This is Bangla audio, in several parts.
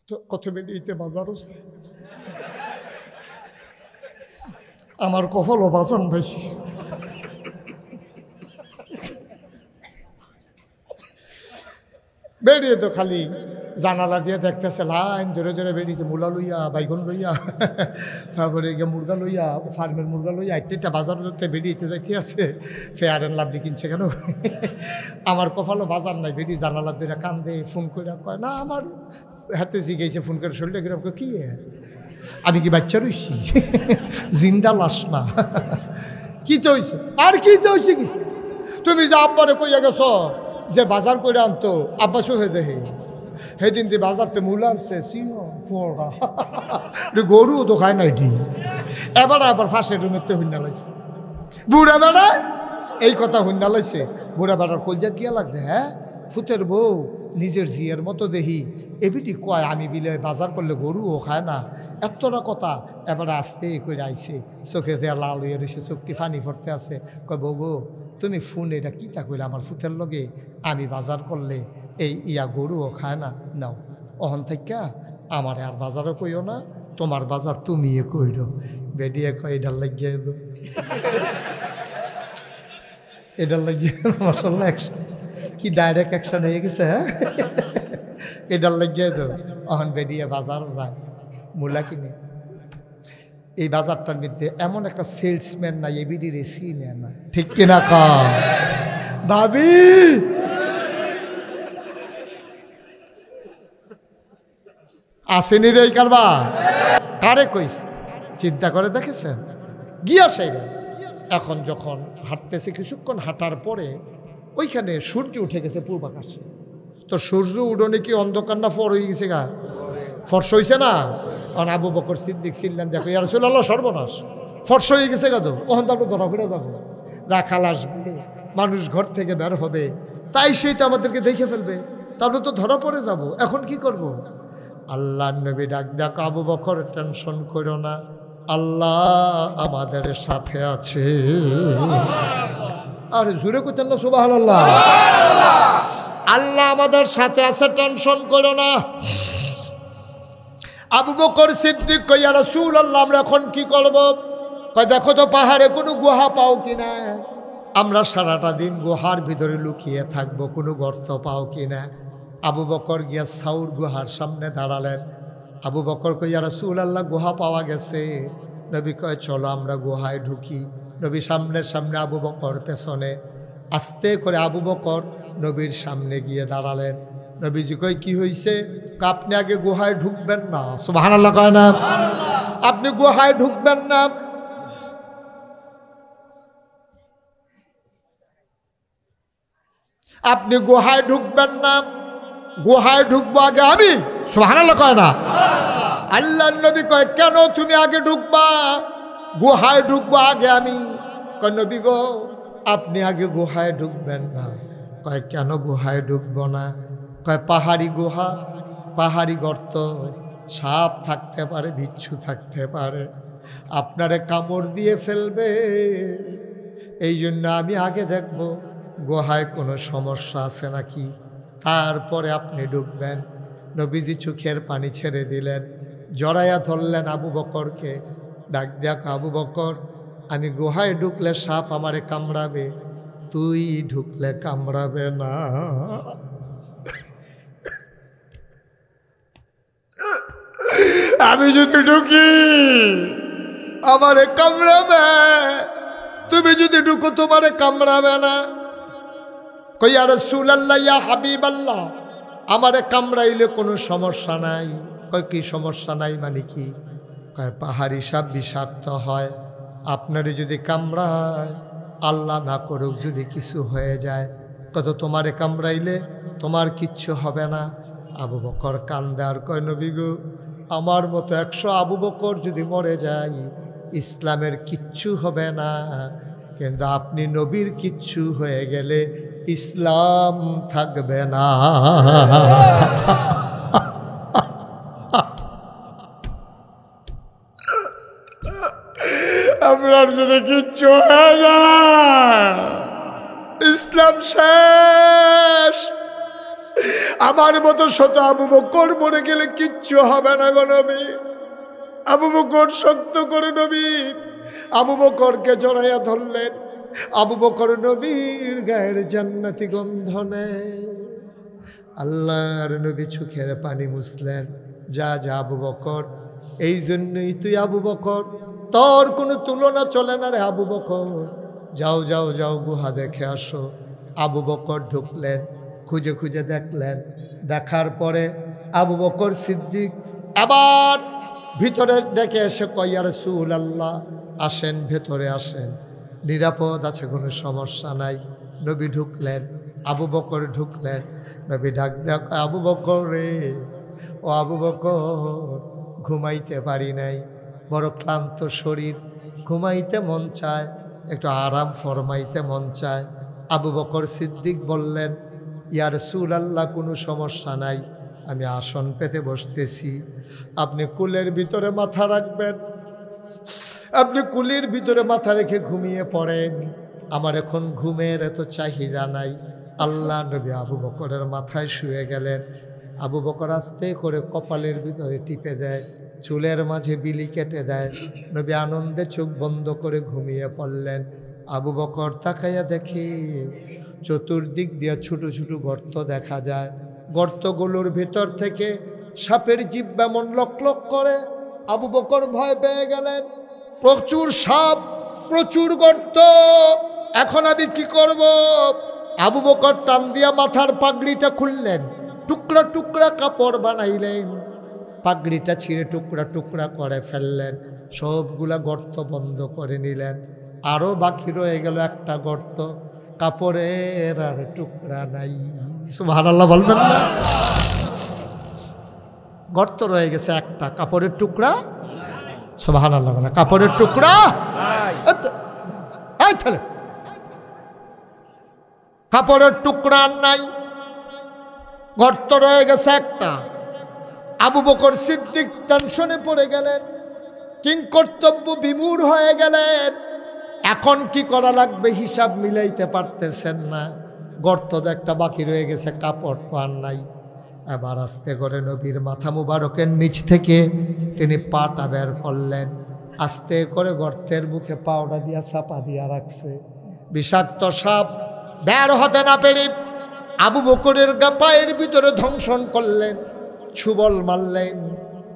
তো কত বেরিয়েতে বাজারও আমার কপালও বাজান ভাই। বেরিয়ে তো খালি জানালা দিয়ে দেখতেছে লাইন ধরে ধরে বেরিয়েছে, মূলা লইয়া, বাইগন লইয়া, তারপরে গিয়ে মুরগা লইয়া, ফার্মের মুরগা লইয়া, একটা বাজার ধরতে বেরিয়েতে যাইতে আছে। ফেয়ার অ্যান্ড লাভলি কিনছে কেন? আমার কপালও বাজার নাই। বেরিয়ে জানালা দিয়ে কান্দে, ফোন করে কয় না আমার হাতে জিগেছে, ফোন করে শরীরটা কিরকম, কি আমি কি বাচ্চা রইছি? জিন্দা লাশ না। কি তো হয়েছে? আর কি তো হয়েছে? কি তুমি যে আব্বারে কইয়া গেছ যে বাজার করে আনতো, আব্বা সহে দেহে সেদিন দিয়ে বাজারতে মূলা আনছে, সিংহ পোড়া গরু তো খায় না এটি। এবার আবার ফাঁসে রুমেতে হুন্না লাগছে বুড়া বেড়া, এই কথা হুন্না লাগছে। বুড়া বেড়ার কলজা দিয়া লাগছে। হ্যাঁ, ফুতের বউ নিজের জিয়ের মতো দেহি এবিটি কয় আমি বিলে বাজার করলে গরুও খায় না, এতটা কথা। এবারে আসতে করে আইছে, চোখে দেয়া লাল হয়ে রয়েছে, চোখটি ফানি পড়তে আছে। কয় বউ গো তুমি ফোন এটা কী তা কইলে আমার ফুতের লগে আমি বাজার করলে এই ইয়া গরুও খায় না, নাও অহন থাইকা আমার আর বাজারও কইও না, তোমার বাজার তুমিও কইরো। বেডিয়ে কয় এটার লাগিয়ে দো, এটার লাগিয়ে মাশাআল্লাহ অ্যাকশন, কি ডাইরেক্ট অ্যাকশন হয়ে গেছে। হ্যাঁ, এটার লাগিয়ে দো। অহন বেডিয়ে বাজারও যায় মূলা কিনে। এই বাজারটার মধ্যে এমন একটা সেলসম্যান নাই এবিডি রেসি নেয় না, ঠিক কিনা কা ভাবি? আসেনি রে কারবা, কারে কইস চিন্তা করে দেখেছেন? গিয়া সেইরা এখন যখন হাঁটতেছে, কিছুক্ষণ হাঁটার পরে ওইখানে সূর্য উঠে গেছে পূর্ব আকাশে। তো সূর্য উঠোনে কি অন্ধকার না ফর হয়ে গেছে? গা ফর্স হয়েছে না? কারণ আবু বকর সিদ্দিক ছিলেন, দেখো ইয়া রাসূলুল্লাহ সর্বনাশ, ফর্স হয়ে গেছে গা, তো ওখান তো আমরা ধরা ফিরে যাবো, রাখাল আসবে, মানুষ ঘর থেকে বের হবে, তাই সেইটা আমাদেরকে দেখে ফেলবে, তাহলে তো ধরা পড়ে যাব। এখন কি করব? আল্লাহ নবী ডাক দেখ, আবু বকর টেনশন করো না, আল্লাহ আমাদের সাথে আছে। আরে জোরে কইতেন না সুবহানাল্লাহ? আল্লাহ আমাদের সাথে আছে, টেনশন করো না। আবু বকর সিদ্দিক কই ইয়া রাসূলুল্লাহ আমরা এখন কি করব? কয় দেখো তো পাহাড়ে কোনো গুহা পাও কিনা, আমরা সারাটা দিন গুহার ভিতরে লুকিয়ে থাকবো, কোনো গর্ত পাও কিনা। আবু বকর গিয়া সাউর গুহার সামনে দাঁড়ালেন। আবু বকর কই ইয়া রাসূলুল্লাহ গুহা পাওয়া গেছে। নবী কয় চলো আমরা গুহায় ঢুকি। নবী সামনে সামনে, আবু বকর পেছনে। আস্তে করে আবু বকর নবীর সামনে গিয়ে দাঁড়ালেন। নবীজি কই কি হয়েছে? আপনি আগে গুহায় ঢুকবেন না। সুবহানাল্লাহ কয় না? আপনি গুহায় ঢুকবেন না। আপনি গুহায় ঢুকবেন না, গুহায় ঢুকবো আগে আমি। সুবহানাল্লাহ কয় না? আল্লাহর নবী কয় কেন তুমি আগে ঢুকবা? গুহায় ঢুকবো আগে আমি। কয় নবী গো আপনি আগে গুহায় ঢুকবেন না। কয় কেন গুহায় ঢুকবো না? কয় পাহাড়ি গুহা, পাহাড়ি গর্ত, সাপ থাকতে পারে, বিচ্ছু থাকতে পারে, আপনারে কামড় দিয়ে ফেলবে, এই জন্য আমি আগে দেখব গুহায় কোনো সমস্যা আছে নাকি, তারপরে আপনি ঢুকবেন। নবীজি চোখের পানি ছেড়ে দিলেন, জড়াইয়া ধরলেন আবু বকরকে। ডাক দেখ আবু বকর, আমি গুহায় ঢুকলে সাপ আমারে কামড়াবে, তুই ঢুকলে কামড়াবে না। আমি যদি ঢুকি আমারে কামড়াবে, তুমি যদি ঢুকো তোমারে কামড়াবে না। কই ইয়া রাসূলুল্লাহ ইয়া হাবিবাল্লাহ, আমারে কামড়াইলে কোনো সমস্যা নাই। কয় কি সমস্যা নাই মানে কি? কয় পাহাড়ি সাপ বিষাক্ত হয়, আপনারে যদি কামড়ায়, আল্লাহ না করুক যদি কিছু হয়ে যায়, কত তোমারে কামড়াইলে তোমার কিচ্ছু হবে না। আবু বকর কান্দে আর কয় নবী গো আমার মতো 100 আবু বকর যদি মরে যায় ইসলামের কিচ্ছু হবে না, কিন্তু আপনি নবীর কিচ্ছু হয়ে গেলে ইসলাম থাকবে না। আপনার যদি কিচ্ছু হয়ে যায় ইসলাম শেষ। আমার মতো শত আবু বকর মরে গেলে কিচ্ছু হবে না গো নবী। আবু বকর শক্ত করে নবী আবু বকরকে জড়াইয়া ধরলেন। আবু বকর নবীর গায়ের জান্নাতি গন্ধ নেয়। আল্লাহর নবী চোখের পানি মুছলেন। যা যা আবু বকর, এই জন্যই তুই আবু বকর, তোর কোনো তুলনা চলে না রে আবু বকর। যাও যাও যাও গুহা দেখে আসো। আবু বকর ঢুকলেন, খুঁজে খুঁজে দেখলেন। দেখার পরে আবু বকর সিদ্দিক আবার ভিতরে ডেকে এসে কয়, ইয়া রাসূলুল্লাহ, আসেন ভেতরে আসেন, নিরাপদ আছে, কোনো সমস্যা নাই। নবী ঢুকলেন, আবু বকর ঢুকলেন। নবী ডাক দেখ, আবু বকর রে, ও আবু বকর, ঘুমাইতে পারি নাই, বড় ক্লান্ত শরীর, ঘুমাইতে মন চায়, একটু আরাম ফরমাইতে মন চায়। আবু বকর সিদ্দিক বললেন, ইয়া রাসূলুল্লাহ, কোনো সমস্যা নাই, আমি আসন পেতে বসতেছি, আপনি কুলের ভিতরে মাথা রাখবেন, আপনি কুলের ভিতরে মাথা রেখে ঘুমিয়ে পড়েন, আমার এখন ঘুমের এত চাহিদা নাই। আল্লাহ নবী আবু বকরের মাথায় শুয়ে গেলেন। আবু বকর আস্তে করে কপালের ভিতরে টিপে দেয়, চুলের মাঝে বিলি কেটে দেয়। নবী আনন্দে চোখ বন্ধ করে ঘুমিয়ে পড়লেন। আবু বকর তাকাইয়া দেখি চতুর্দিক দিয়ে ছোট ছোট গর্ত দেখা যায়। গর্তগুলোর ভিতর থেকে সাপের জিহ্বা এমন লক লক করে। আবু বকর ভয় পেয়ে গেলেন, প্রচুর সাপ, প্রচুর গর্ত, এখন আমি কি করব? আবু বকর টান দিয়া মাথার পাগড়িটা খুললেন, টুকরা টুকরা কাপড় বানাইলেন, পাগড়িটা ছিঁড়ে টুকরা টুকরা করে ফেললেন, সবগুলা গর্ত বন্ধ করে নিলেন। আরও বাকি রয়ে গেল একটা গর্ত, কাপড়ের আর টুকরা নাই। সুবহানাল্লাহ বলবেন না? গর্ত রয়ে গেছে একটা, কাপড়ের টুকরা। সুবহানাল্লাহ না? কাপড়ের টুকরা কাপড়ের টুকরা নাই, গর্ত রয়ে গেছে একটা। আবু বকর সিদ্দিক টেনশনে পড়ে গেলেন, কিংকর্তব্য বিমূঢ় হয়ে গেলেন। এখন কি করা লাগবে হিসাব মিলাইতে পারতেছেন না। গর্ত একটা বাকি রয়ে গেছে, কাপড় তো আর নাই। এবার আস্তে করে নবীর মাথা মুবারকের নিচ থেকে তিনি পাটা বের করলেন, আস্তে করে গর্তের বুকে পাউডা দিয়া চাপা দিয়া রাখছে। বিষাক্ত সাপ বের হতে না পেরে আবু বকরের পায়ের ভিতরে ধ্বংসন করলেন, ছুবল মারলেন।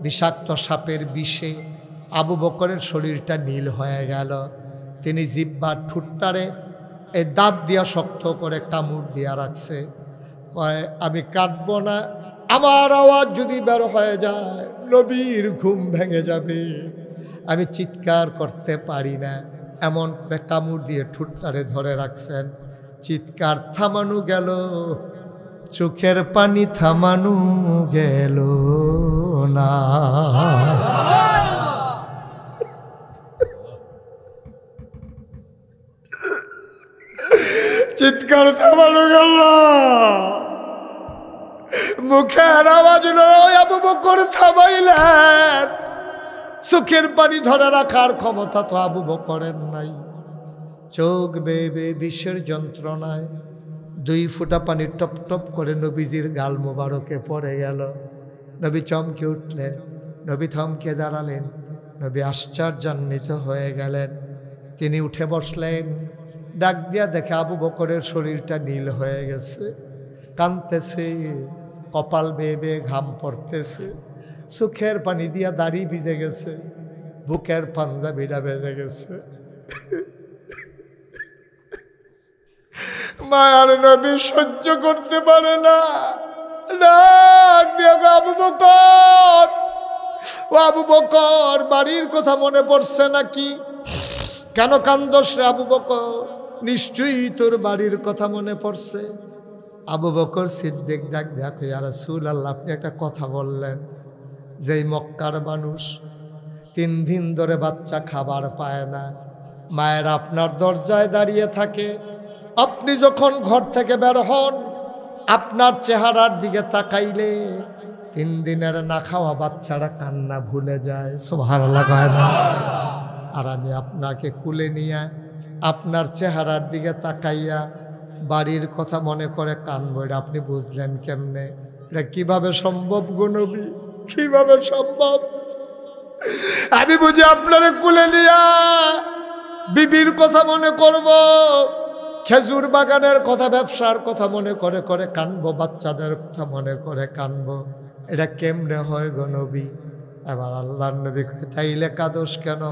বিষাক্ত সাপের বিষে আবু বকরের শরীরটা নীল হয়ে গেল। তিনি জিহ্বার ঠুট্টারে এই দাঁত দিয়া শক্ত করে কামড় দিয়া রাখছে। কয়, আমি কাঁদব না, আমার আওয়াজ যদি বের হয়ে যায় নবীর ঘুম ভেঙে যাবে, আমি চিৎকার করতে পারি না। এমন করে কামড় দিয়ে ঠুট্টারে ধরে রাখছেন। চিৎকার থামানো গেল, চোখের পানি থামানো গেল না। চিৎকার থামানো গেল, মুখের আওয়াজ নয়। আবু বকর থামাইলেন। চোখের পানি ধরে রাখার ক্ষমতা তো আবু বকরের নাই। চোখ বেয়ে বেয়ে বিশ্বের যন্ত্রণায় 2 ফোঁটা পানি টপ টপ করে নবীজির গাল মোবারকে পড়ে গেল। নবী চমকে উঠলেন, নবী থমকে দাঁড়ালেন, নবী আশ্চর্যান্বিত হয়ে গেলেন। তিনি উঠে বসলেন, ডাক দিয়া দেখে আবু বকরের শরীরটা নীল হয়ে গেছে, কাঁদতেছে, কপাল বেয়ে বেয়ে ঘাম পড়তেছে, চোখের পানি দিয়া দাড়ি ভিজে গেছে, বুকের পাঞ্জাবিটা বেজে গেছে। মায়ার নবী সহ্য করতে পারে না, ডাক দিয়া আবু বকর, ও আবু বকর, বাড়ির কথা মনে পড়ছে নাকি? কেন কান্দস রে আবু বকর? নিশ্চয়ই তোর বাড়ির কথা মনে পড়ছে। আবু বকর সিদ্দিক ডাক দেখো, ইয়া রাসূলুল্লাহ, আপনি একটা কথা বললেন, যেই মক্কার মানুষ 3 দিন ধরে বাচ্চা খাবার পায় না, মায়ের আপনার দরজায় দাঁড়িয়ে থাকে, আপনি যখন ঘর থেকে বের হন আপনার চেহারার দিকে তাকাইলে 3 দিনের না খাওয়া বাচ্চারা কান্না ভুলে যায়। সুবহানাল্লাহ কয় না? আর আমি আপনাকে কুলে নিয়ে আপনার চেহারার দিকে তাকাইয়া বাড়ির কথা মনে করে কানবো, আপনি বুঝলেন কেমনে? এটা কিভাবে সম্ভব গো নবী, কিভাবে সম্ভব? আমি বুঝি আপনারে কুলে নিয়া বিবির কথা মনে করব, খেজুর বাগানের কথা, ব্যবসার কথা মনে করে করে কানবো, বাচ্চাদের কথা মনে করে কানবো। এটা কেমনে হয় গো নবী? এবার আল্লাহর নবী কয়, তাইলে কাদোস কেন?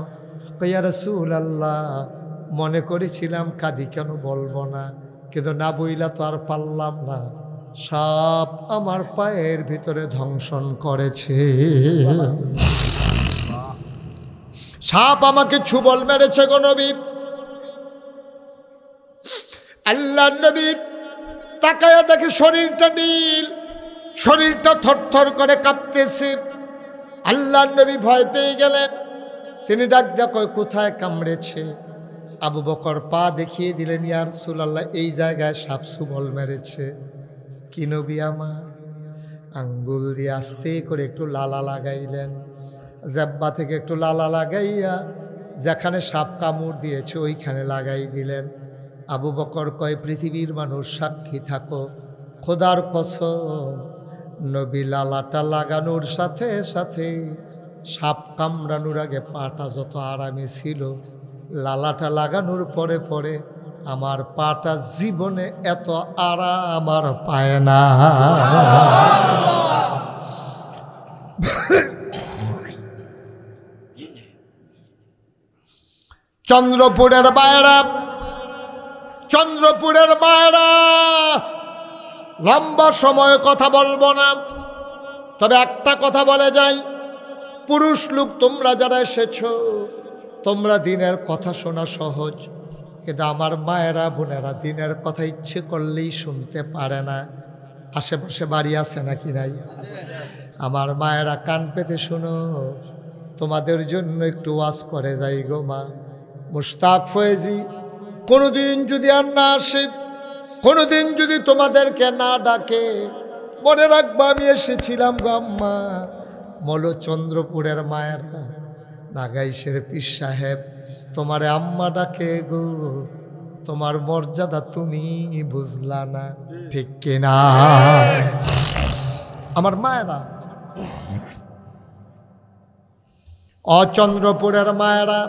ইয়া রাসূলুল্লাহ, মনে করেছিলাম কাঁদি, কেন বলবো না, কিন্তু না বইলা তো আর পারলাম না। সাপ আমার পায়ের ভিতরে ধ্বংসন করেছে, সাপ আমাকে ছুবল মেরেছে গো নবী। আল্লাহ নবী তাকায়া দেখে শরীরটা নীল, শরীরটা থরথর করে কাঁপতেছে। আল্লাহ নবী ভয় পেয়ে গেলেন। তিনি ডাক দিয়া কয়, কোথায় কামড়েছে? আবু বকর পা দেখিয়ে দিলেন, ইয়া রাসূলুল্লাহ, এই জায়গায় সাপ ছুবল মেরেছে। কি নবী আমার? আঙ্গুল দিয়ে আস্তে করে একটু লালা লাগাইলেন, জাব্বা থেকে একটু লালা লাগাইয়া যেখানে সাপ কামড় দিয়েছে ওইখানে লাগাই দিলেন। আবু বকর কয়, পৃথিবীর মানুষ সাক্ষী থাকো, খোদার কসম, নবী লালাটা লাগানোর সাথে সাথে সাপ কামড়ানোর আগে পাটা যত আরামে ছিল, লালাটা লাগানোর পরে পরে আমার পাটা জীবনে এত আরাম আর পায় না। চন্দ্রপুরের মায়েরা, চন্দ্রপুরের মায়েরা, লম্বা সময় কথা বলবো না, তবে একটা কথা বলে যাই, পুরুষ লোক তোমরা যারা এসেছো, তোমরা দিনের কথা শোনা সহজ, কিন্তু আমার মায়েরা বোনেরা দিনের কথা ইচ্ছে করলেই শুনতে পারে না। আশেপাশে বাড়ি আছে নাকি নাই? আমার মায়েরা কান পেতে শোনো, তোমাদের জন্য একটু ওয়াজ করে যাই গো মা। মুশতাক ফয়েজি কোনোদিন যদি আর না আসে, কোনোদিন যদি তোমাদেরকে না ডাকে, মনে রাখবা আমি এসেছিলাম গো আম্মা। মলচন্দ্রপুরের মায়েরা, নাগাইশের পীর সাহেব তোমারে আম্মা ডাকে গো, তোমার মর্যাদা তুমি বুঝলা না, ঠিক কিনা? আমার মায়েরা, অচন্দ্রপুরের মায়েরা,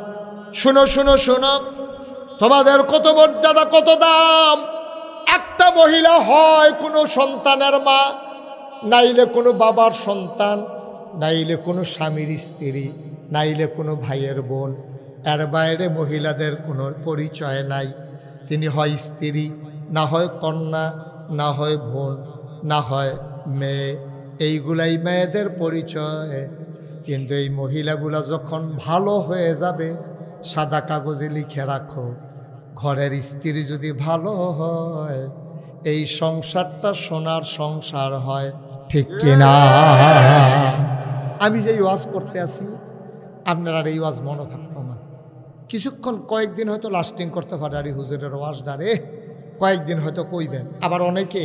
শুনো শুনো শুনো, তোমাদের কত মর্যাদা, কত দাম। একটা মহিলা হয় কোনো সন্তানের মা, নাইলে কোনো বাবার সন্তান, নাইলে কোনো স্বামীর স্ত্রী, নাইলে কোনো ভাইয়ের বোন, এর বাইরে মহিলাদের কোনো পরিচয় নাই। তিনি হয় স্ত্রী, না হয় কন্যা, না হয় বোন, না হয় মেয়ে, এইগুলাই মেয়েদের পরিচয়। কিন্তু এই মহিলাগুলা যখন ভালো হয়ে যাবে, সাদা কাগজে লিখে রাখো, ঘরের স্ত্রী যদি ভালো হয়, এই সংসারটা সোনার সংসার হয়, ঠিক কিনা? আমি যে ওয়াজ করতে আসি, আপনার আর এই ওয়াজ মনে থাকতো না, কিছুক্ষণ কয়েকদিন হয়তো লাস্টিং করতে পারে। আর এই হুজুরের ওয়াজটা রে কয়েকদিন হয়তো কইবেন। আবার অনেকে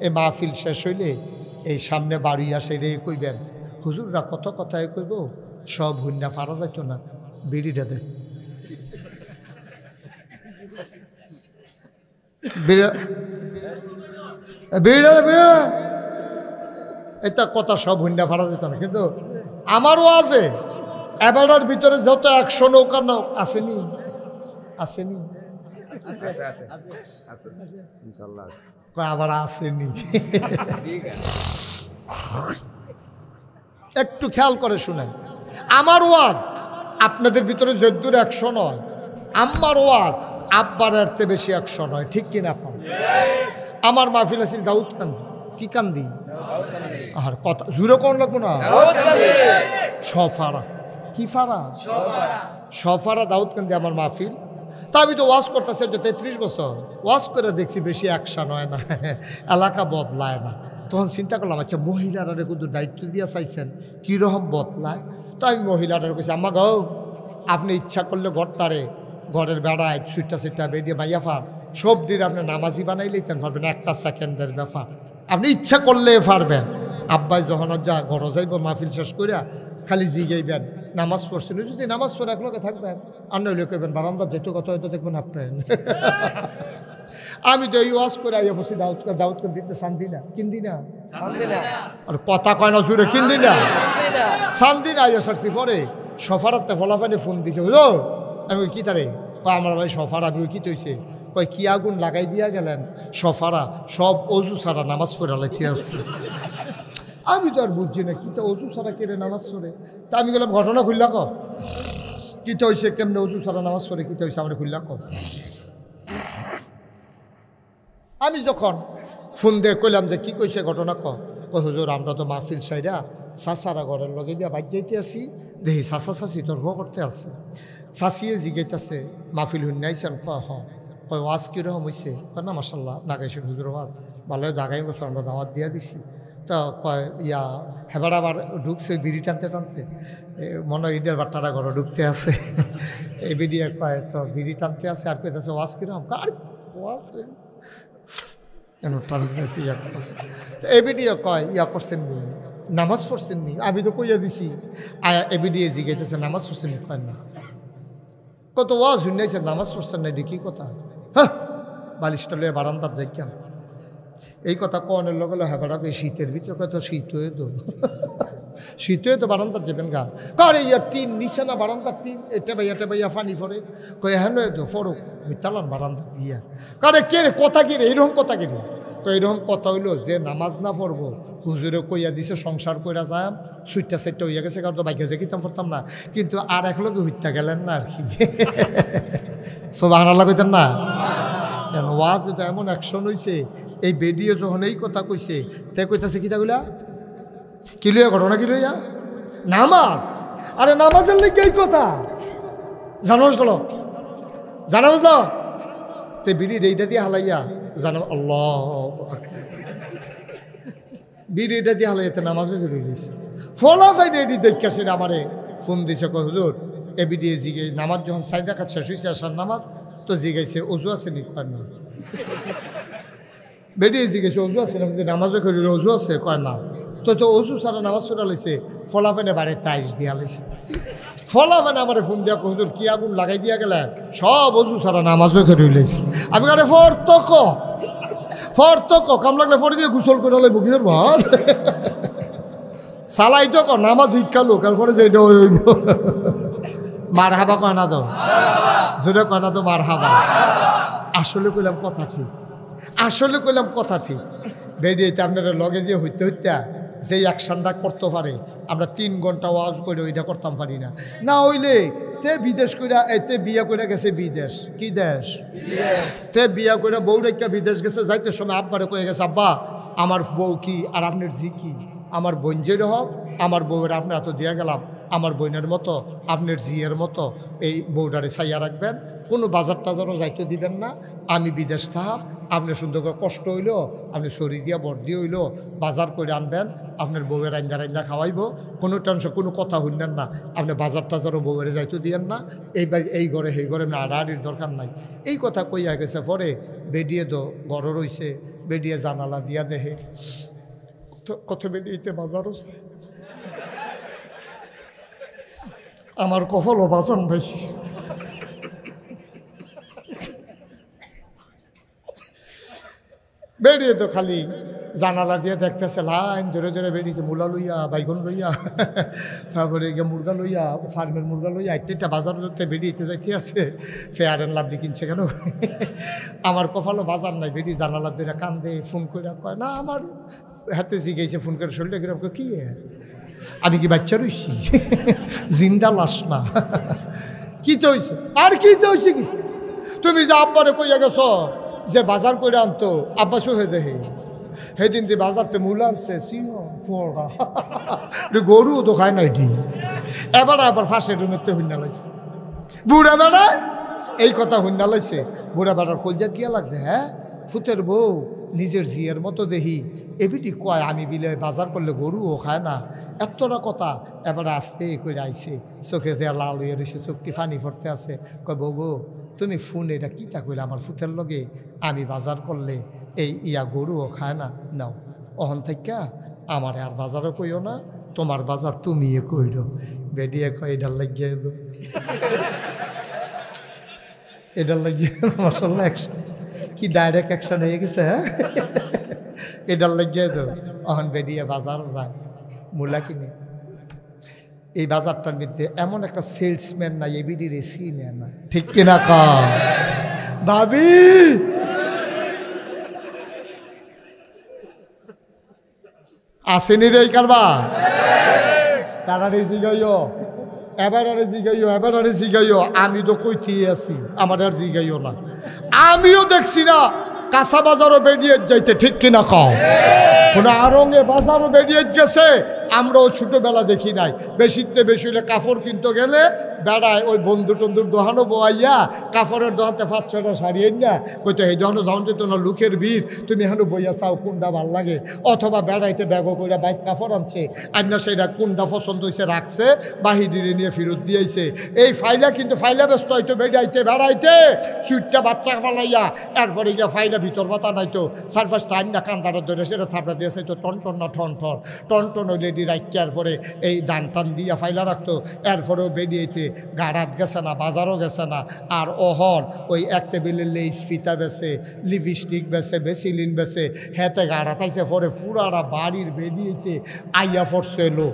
এই মাহফিল শেষ হইলে এই সামনে বাড়ি আসে রে কইবেন, হুজুররা কত কথাই কইব, সব হুন্না ফারা যাইতো না, বিড়িটা দেন। এটা কথা সব হুন্ডা ফাড়া যেত না, কিন্তু আমারও আছে। এবারের ভিতরে যত 100 নৌকা আসেনি, আসেনি, আবার আসেনি। একটু খেয়াল করে শুনেন, আমার ওয়াজ আপনাদের ভিতরে যদ্দুর 100 নয়, আমার ওয়াজ আব্বার এরতে বেশি 100 নয়, ঠিক কিনা? আমার মাহফিল আছে দাউদ কান্দি, কি কান্দি? আর কথা জুড়ে কোন লাগবো না, সফারা, কি ফারা, সফারা দাউদ কান্দি আমার মাহফিল। তা আমি তো ওয়াজ করতেছি 33 বছর, ওয়াজ করে দেখছি বেশি 100 নয় না, এলাকা বদলায় না। তখন চিন্তা করলাম, আচ্ছা মহিলারা কিন্তু দায়িত্ব দিয়া চাইছেন, কীরকম বদলায়? তো আমি মহিলারা কইছি, আম্মা গো, আপনি ইচ্ছা করলে ঘরটারে, ঘরের বেড়ায় সুইটটা সিটটা বেরিয়ে মাইয়া ফার সব দিন আপনি নামাজি বানাইলেই তেন পারবেন, একটা সেকেন্ডের ব্যাপার, আপনি ইচ্ছা করলে পারবেন। আব্বাই যখন যা ঘর যাইব মাহফিল শেষ করিয়া খালি জিগাইবেন নামাজ পড়ছেন, যদি নামাজ পড়ে একলগে থাকবেন, আর নইলে কইবেন বারান্দা যেহেতু কত হয়তো দেখবেন আপনার। আমি তো এই ওয়াজ করে আইয়া বসে দাউদ করে দিতে শান্তি না কিনদি না আর কথা কয় না জুড়ে কিনদি না শান্তি না আইয়া সারছি পরে সফারাতে ফলাফানি ফোন দিছে বুঝলো আমি ওই কি তারে আমার ভাই সফার আমি ওই কি তৈছে কয় কি আগুন লাগাই দিয়া গেলেন সফারা সব অজু সারা নামাজ পড়া লাইতে আসছে আমি তো আর বুঝছি না কি তো অজু সারা কেড়ে নামাজ পড়ে তা আমি গেলাম ঘটনা খুললা ক কি তো হয়েছে কেমনে অজু সারা নামাজ পড়ে কি তো হয়েছে আমার খুললা ক আমি যখন ফোন দিয়ে কইলাম যে কি কইছে ঘটনা ক হুজুর আমরা তো মাহফিল সাইরা চাচারা ঘরের লগে দিয়া বাজ যাইতে আসি দেখি চাচা চাচি তর্ক করতে আছে চাচিয়ে জিগাইতেছে মাহফিল হুন্নাইছেন কয় ওয়াজ কীরকম হয়েছে না মাসাল্লাহ নাগাইছে হুজুর ওয়াজ ভালো আগামী বছর আমরা দাওয়াত দিয়া দিছি তো কয় ইয়া হেবার আবার ঢুকছে বিড়ি টানতে টানতে মনে হয় ঈদের বাট্টাটা ঘরে ঢুকতে আছে এই বিড়ি কয় তো বিড়ি টানতে আছে আর পেতেছে ওয়াজ কিরকম আর ওয়াজ কেন টানতেছে ইয়া করতেছে এই বিডিও কয় ইয়া করছেন নি নামাজ পড়ছেন নি আমি তো কইয়া দিছি এই বিডিও জিগাইতেছে নামাজ পড়ছেন নি কয় না কত ওয়াজ শুনাইছে নামাজ পড়ছেন না কি কথা হ্যাঁ বালিশটা লয়ে বারান্দার যাই কেন এই কথা কনের লগে হেবাটাকে শীতের ভিতরে কত শীত হয়ে তো শীত হয়ে তো বারান্দার যাবেন গা কারে ইয়ার টিন নিচে না বারান্দার টিন এটা ভাইয়া ফানি ফরে কয়ে হ্যাঁ নয় তো ফরো মিতালান বারান্দা দিয়া কারে কে রে কথা কি রে এইরকম কথা কি রে তো এইরকম কথা হইলো যে নামাজ না পড়বো হুজুরে কইয়া দিছে সংসার কইরা যায় সুইটটা সেটটা হইয়া গেছে কারণ তো বাইকে যে কিতাম পড়তাম না কিন্তু আর এক লোকে হইতা গেলেন না আর কি সুবহানাল্লাহ কইতেন না ওয়াজ এটা এমন অ্যাকশন হয়েছে এই বেডিও যখন এই কথা কইছে তে কইতাছে কিতা কইলা কি লইয়া ঘটনা কি লইয়া নামাজ আরে নামাজের লিগে এই কথা জানো বুঝলো জানা বুঝলো তে বিড়ি এইটা দিয়ে হালাইয়া জানো আল্লাহ বিড়ি এটা দিয়ে হালাইয়াতে নামাজও ধরে দিয়েছে ফলা ফাইনে এটি দেখছে আমারে ফোন দিছে কয় হুজুর এ বিডি জিগে নামাজ যখন সাইড রাখা শেষ হয়েছে আসার নামাজ তো জিগাইছে অজু আছে নি কয় না বেরিয়ে জিজ্ঞেস অজু আছে না নামাজও করি অজু আছে কয় না তো অজু সারা নামাজ পড়া লাইছে ফলাফেনে বাড়ি টাইস দিয়া লাইছে ফলাফেনে আমার ফোন দিয়া হুজুর কি আগুন লাগাই দিয়া গেলেন সব অজু সারা নামাজও করি লাইছে আমি কারে ফর্তক কাম লাগলে ফরে দিয়ে গোসল করে লাইব কি ভার সালাই তো নামাজ শিক্ষালো তারপরে যে এটা হইব মার হাবা কয় না তো জোরে কয় না তো মার হাবা আসলে কইলাম কথা ঠিক বেরিয়েতে আপনারা লগে দিয়ে হইতে যেই অ্যাকশনটা করতে পারে আমরা 3 ঘন্টা ওয়াজ করে ওইটা করতাম পারি না হইলে তে বিদেশ কইরা এতে বিয়া করে গেছে বিদেশ কি দেশ তে বিয়া করে বউ রেখা বিদেশ গেছে যাইতে সময় আব্বারে কয়ে গেছে আব্বা আমার বউ কি আর আপনার ঝি কি আমার বোন যে হোক আমার বউয়ের আপনার এত দিয়া গেলাম আমার বোনের মতো আপনার জিয়ের মতো এই বউটারে ছাইয়া রাখবেন কোনো বাজার টাজারও যাইতে দিবেন না আমি বিদেশ থাম আপনি সুন্দর করে কষ্ট হইল আপনি সরি দিয়া বর্দি হইল বাজার করে আনবেন আপনার বউয়ের রান্দা খাওয়াইব কোনো টেনশন কোনো কথা শুনলেন না আপনি বাজার টাজারও বউয়ের যাইতে দিয়েন না এইবার এই ঘরে সেই ঘরে আড়াআড়ির দরকার নাই এই কথা কইয়া গেছে পরে বেডিয়ে তো ঘর রইছে বেডিয়ে জানালা দিয়া দেহে কত বেডিয়েতে বাজারও আমার কফলও বাঁচান বেশি বেরিয়ে তো খালি জানালা দিয়ে দেখতেছে লাইন ধরে ধরে বেরিয়েছে মূলা লইয়া বাইগন লইয়া তারপরে গিয়ে মুরগা লইয়া ফার্মের মুরগা লইয়া একটা বাজার ধরতে বেরিয়েতে যাইতে আছে ফেয়ার অ্যান্ড লাভলি কিনছে কেন আমার কপালও বাজার নাই বেরিয়ে জানালা দিয়ে কান্দে ফোন করে কয় না আমার হাতে জিগেছে ফোন করে শরীরটা কিরকম কি আমি কি বাচ্চা রইছি জিন্দা লাশ না কি তো হয়েছে আর কি তো হয়েছে কি তুমি যে আব্বারে কইয়া গেছ যে বাজার করে আনতো আব্বা সহে দেহে সেদিন যে বাজারতে মূল আনছে সিংহ গরু তো খায় না এটি আবার ফাঁসে রুমেতে হুন্না লাগছে বুড়া বেড়া এই কথা হুন্না লাগছে বুড়া বেড়ার কলজা দিয়া লাগছে হ্যাঁ ফুতের বউ নিজের জিয়ের মতো দেহি এবিটি কয় আমি বিলে বাজার করলে গরুও খায় না এতটা কথা এবারে আসতে করে আইছে চোখে দেয়া লাল হয়ে রয়েছে চোখটি ফানি পড়তে আছে কয় বউ তুমি ফোন এটা কী তা কইলে আমার ফুতের লগে আমি বাজার করলে এই ইয়া গরুও খায় না নাও অহন থাকা আমার আর বাজারও কইও না তোমার বাজার তুমিও কইরো বেডিয়ে কয় এটার লাগিয়ে এলো এটার লাগিয়ে মাসাল্লাহ কি ডাইরেক্ট অ্যাকশন হয়ে গেছে, হ্যাঁ এটার লাগিয়ে তো অহন বেরিয়ে বাজারও যায় মূলা কিনে। এই বাজারটার মধ্যে এমন একটা সেলসম্যান নাই এবিডি রেসি নেয় না, ঠিক কিনা কম ভাবি? আসেনি রে কারবা তারারে জিগাইও, এবারে জিগাইও। আমি তো কইতে আছি, আমার আর জিগাইও না। আমিও দেখছি না কাঁচা বাজারও বেরিয়ে যাইতে, ঠিক কিনা কও? কোনো আরঙে বাজারও বেরিয়ে গেছে, আমরাও ছোটোবেলা দেখি নাই। বেশিতে বেশি হলে কাপড় কিনতে গেলে বেড়ায় ওই বন্ধু টন্ধুর দোহানো বোয়াইয়া কাপড়ের দোহানতে 5-6টা সারিয়ে না কইতো এই দোহানো যখন যেত না লুকের ভিড়, তুমি এখানে বইয়া চাও কোনটা ভাল লাগে। অথবা বেড়াইতে ব্যাগও করে বাইক কাপড় আনছে, আইনা সেইটা কোনটা পছন্দ হয়েছে রাখছে, বাহিরে নিয়ে ফেরত দিয়েছে। এই ফাইলা কিন্তু ফাইলা ব্যস্ত হয়তো বেড়াইতে সুইটটা বাচ্চা ফালাইয়া এরপরে গিয়া ফাইলা ভিতর বাতা নাইতো 4-5 টাইম না কান্দারও ধরে সেটা থাপড়া দিয়েছে তো টন না টন রেডি রাখিয়ার পরে এই দান টান দিয়া ফাইলা রাখতো। এরপরেও বেরিয়েতে গাড়াত গেছে না, বাজারও গেছে না। আর ওহর ওই এক টেবিলে লেস ফিতা বেছে, লিপস্টিক বেছে, বেসিলিন বেছে, হেতে গাড়াতাইছে পরে পুরারা বাড়ির বেরিয়েতে আইয়া পড়ছে এলো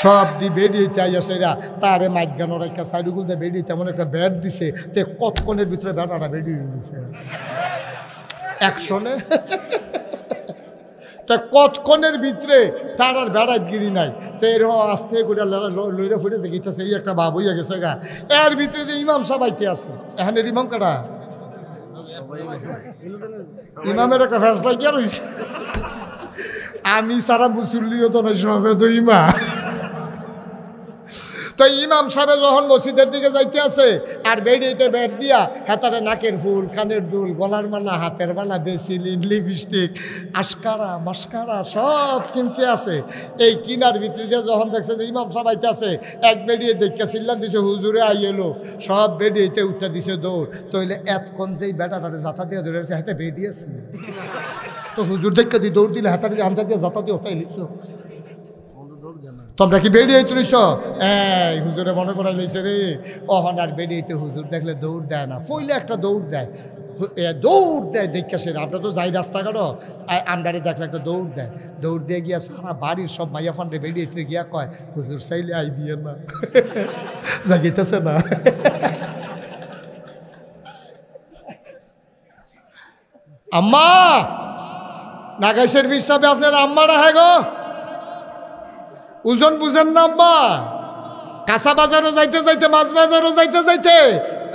সব দি বেরিয়েছে আইয়া সেরা তারে মাইগানোর একটা সাইডুগুলতে বেরিয়েছে এমন একটা ব্যাট দিছে তে কতক্ষণের ভিতরে ব্যাটাটা বেরিয়ে গেছে একশনে। তা কতক্ষণের ভিতরে তার আর বেড়াত গিরি নাই। তো এরকম আস্তে করে লইরা ফুটেছে গীতাছে এই একটা ভাব হইয়া গেছে গা। এর ভিতরে যে ইমাম সবাইতে আছে, এখানের ইমাম কাটা ইমামের একটা ফেসলা গিয়া রয়েছে। আমি সারা মুসল্লিও তো নয় সবে তো ইমাম। তো ইমাম সাহেব যখন মসজিদের দিকে যাইতে আছে আর বেরিয়েতে বের দিয়া হাতারে নাকের ফুল, কানের দুল, গলার মালা, হাতের মালা, বেসিলিন, লিপস্টিক, আশকারা মাস্কারা সব কিনতে আছে। এই কিনার ভিতরে যখন দেখছে যে ইমাম সাহেব আইতে আছে, এক বেরিয়ে দেখে চিল্লান দিছে হুজুরে আই এলো, সব বেরিয়েতে উঠতে দিছে দৌড়। তইলে এতক্ষণ যেই বেটাটারে জাতা দিয়ে ধরেছে হাতে বেরিয়েছে তো হুজুর দেখে দিয়ে দৌড় দিলে হাতারে আঞ্জা দিয়ে জাতা দিয়ে ওটাই লিখছো। তোমরা কি বেরিয়ে তুলিস? এই হুজুরে মনে করাই লইছে রে। অহন আর বেরিয়েতে হুজুর দেখলে দৌড় দেয় না, ফইলে একটা দৌড় দেয় দেখে সে। আমরা তো যাই রাস্তাঘাটও আন্ডারে দেখলে একটা দৌড় দিয়ে গিয়া সারা বাড়ির সব মাইয়া ফান্ডে বেরিয়েতে গিয়া কয় হুজুর চাইলে আই দিয়ে না জাগিতেছে না। আম্মা নাগাইশের হিসাবে আপনার আম্মারা হ্যাঁ গো ওজন বুঝেন না আম্মা। কাঁচা বাজারও যাইতে মাছ বাজারও যাইতে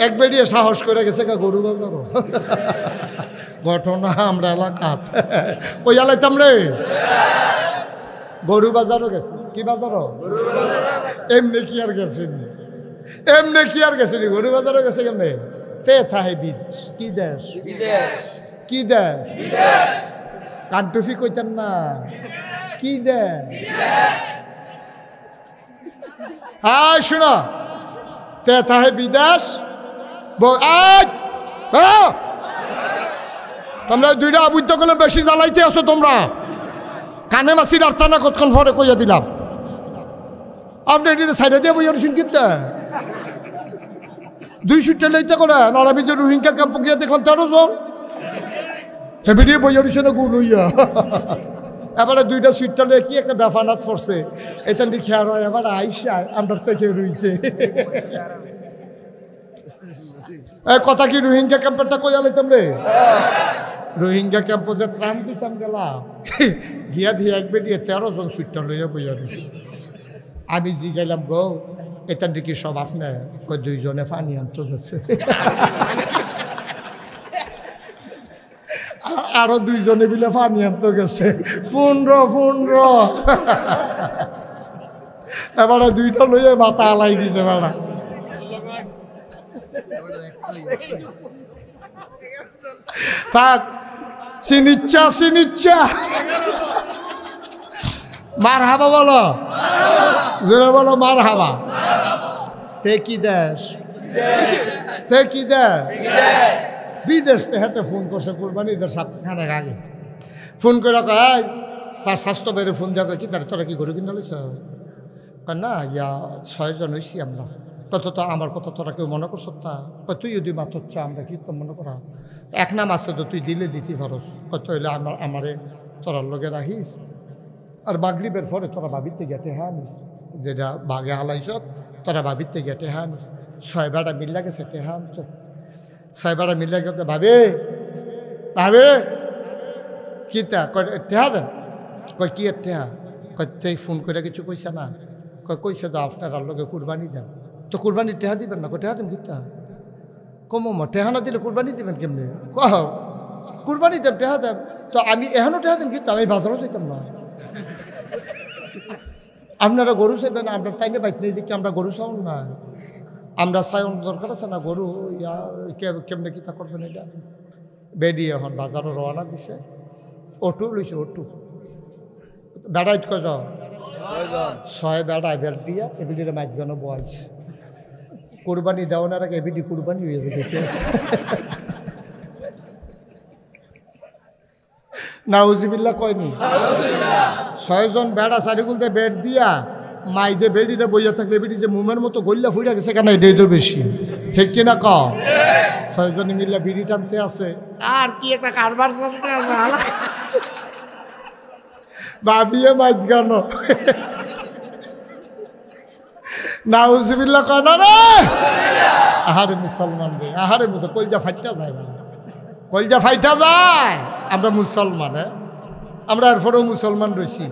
এক বেরিয়ে সাহস করে গেছে গরু বাজারও। ঘটনা আমরা এলাকাত ওই এলাইতাম রে গরু বাজারও গেছে। কি বাজারও? এমনি কি আর গেছেনি গরু বাজারও গেছে কেমনে? তে থাহে বিদেশ। কি দেশ কান্টুফি কইতেন না, কি দেশ? হ্যাঁ শোনো, তে থাহে বিদেশ। তোমরা দুইটা আবুদ্ধ করলে বেশি জ্বালাইতে আছো তোমরা। কানে মাসির আর টানা কতক্ষণ পরে কইয়া দিলাম। আপনি এটা সাইডে দিয়ে বইয়া রয়েছেন কিন্তু 200 লইতে করে নারাবি যে রোহিঙ্গা ক্যাম্প গিয়ে দেখলাম 13 জন হেবে দিয়ে বইয়া রয়েছে না গুল হইয়া। এবারে 2টা সুইটটা লয়ে কি একটা ব্যাফানাত পড়ছে এটা খেয়াল হয়। এবার আইসা আমরা থেকে রয়েছে কথা কি রোহিঙ্গা ক্যাম্পেরটা কইয়া লাইতাম রে। রোহিঙ্গা ক্যাম্প যে ত্রাণ দিতাম গেলাম গিয়া দিয়ে এক বেরিয়ে 13 জন সুইটটা লইয়া বইয়া রয়েছে। আমি জি গেলাম গো এখান থেকে সব আপনার 2 জনে পানি আনতে গেছে, আরো 2 জনে মিলে পানি আনতে গেছে 15। এবারে 2টা লইয়া মাথা আলাই দিছে বেড়া। থাক চিনিচ্ছা মার হাবা বলো, জোরে বলো মার হাবা। তে কি দেশ বিদেশ হাতে ফোন করছে কোরবানিদের সপ্তাহখানেক আগে। ফোন করে কয় তার স্বাস্থ্য বেড়ে ফোন দেওয়া কি তোরা কি গরু কিনা লইছ না? ইয়া 6 জন হইছি আমরা। কত তো আমার কথা তোরা কেউ মনে করছ তা তুই যদি মাত্র চা আমরা কি তো মনে করা এক নাম আছে তো তুই দিলে দিতে পারস কত হইলে আমারে তোরার লগে রাখিস আর মাগরিবের পরে তোরা ভাবিতে গেটে হ্যাঁ আনিস যেটা বাঘে হালাইছ তোরা ভাবিতে গেটে হ্যাঁ আনিস 6 বেড়া মিল্লা গেছে টেহা আনতো 6 বেড়া মিল্লা গেছে ভাবে কি তা টেহা দেন কয় কি টেহা কয় ফোন করে কিছু কইছে না কইছে তো আপনার লগে কুরবানি দেন তো কুরবানি টেহা দিবেন না টেহা দেন কিতা কম টেহা না দিলে কুরবানি দিবেন কেমনি কহ কুরবানি দেন টেহা দেন তো আমি এখনও টেহা দেন কিন্তু আমি বাজারও যেতাম না আপনারা গরু চাইবেন আমরা তাইলে বাইক নিয়ে দিকে আমরা গরু চাও না আমরা চাই দরকার আছে না গরু ইয়া কেমনে কিতা করবেন এটা বেডি এখন বাজারও রওনা দিছে অটো লইছে অটো বেড়াইট কজ 6 বেড়া বের দিয়া এবিডিরে মাইক গানো বয়স কোরবানি দেওয়ার আগে এবিডি কোরবানি হয়ে যাবে দেখে নাউজিবিল্লাহ কয়নি 6 জন বেড়া চারিগুলতে বেড দিয়া মাইদে বেডিটা বইয়া থাকলে বেডি যে মুমের মতো গল্লা ফুইরা গেছে কেন এটাই তো বেশি ঠিক কিনা ক 6 জন মিল্লা বিড়ি টানতে আছে আর কি একটা কারবার চলতে আছে ভাবিয়ে মাইদ গানো নাউজিবিল্লাহ কয় না রে আহারে মুসলমান রে আহারে কলজা ফাইটা যায় কলজা ফাইটা যায় আমরা মুসলমান আমরা এরপরেও মুসলমান রয়েছি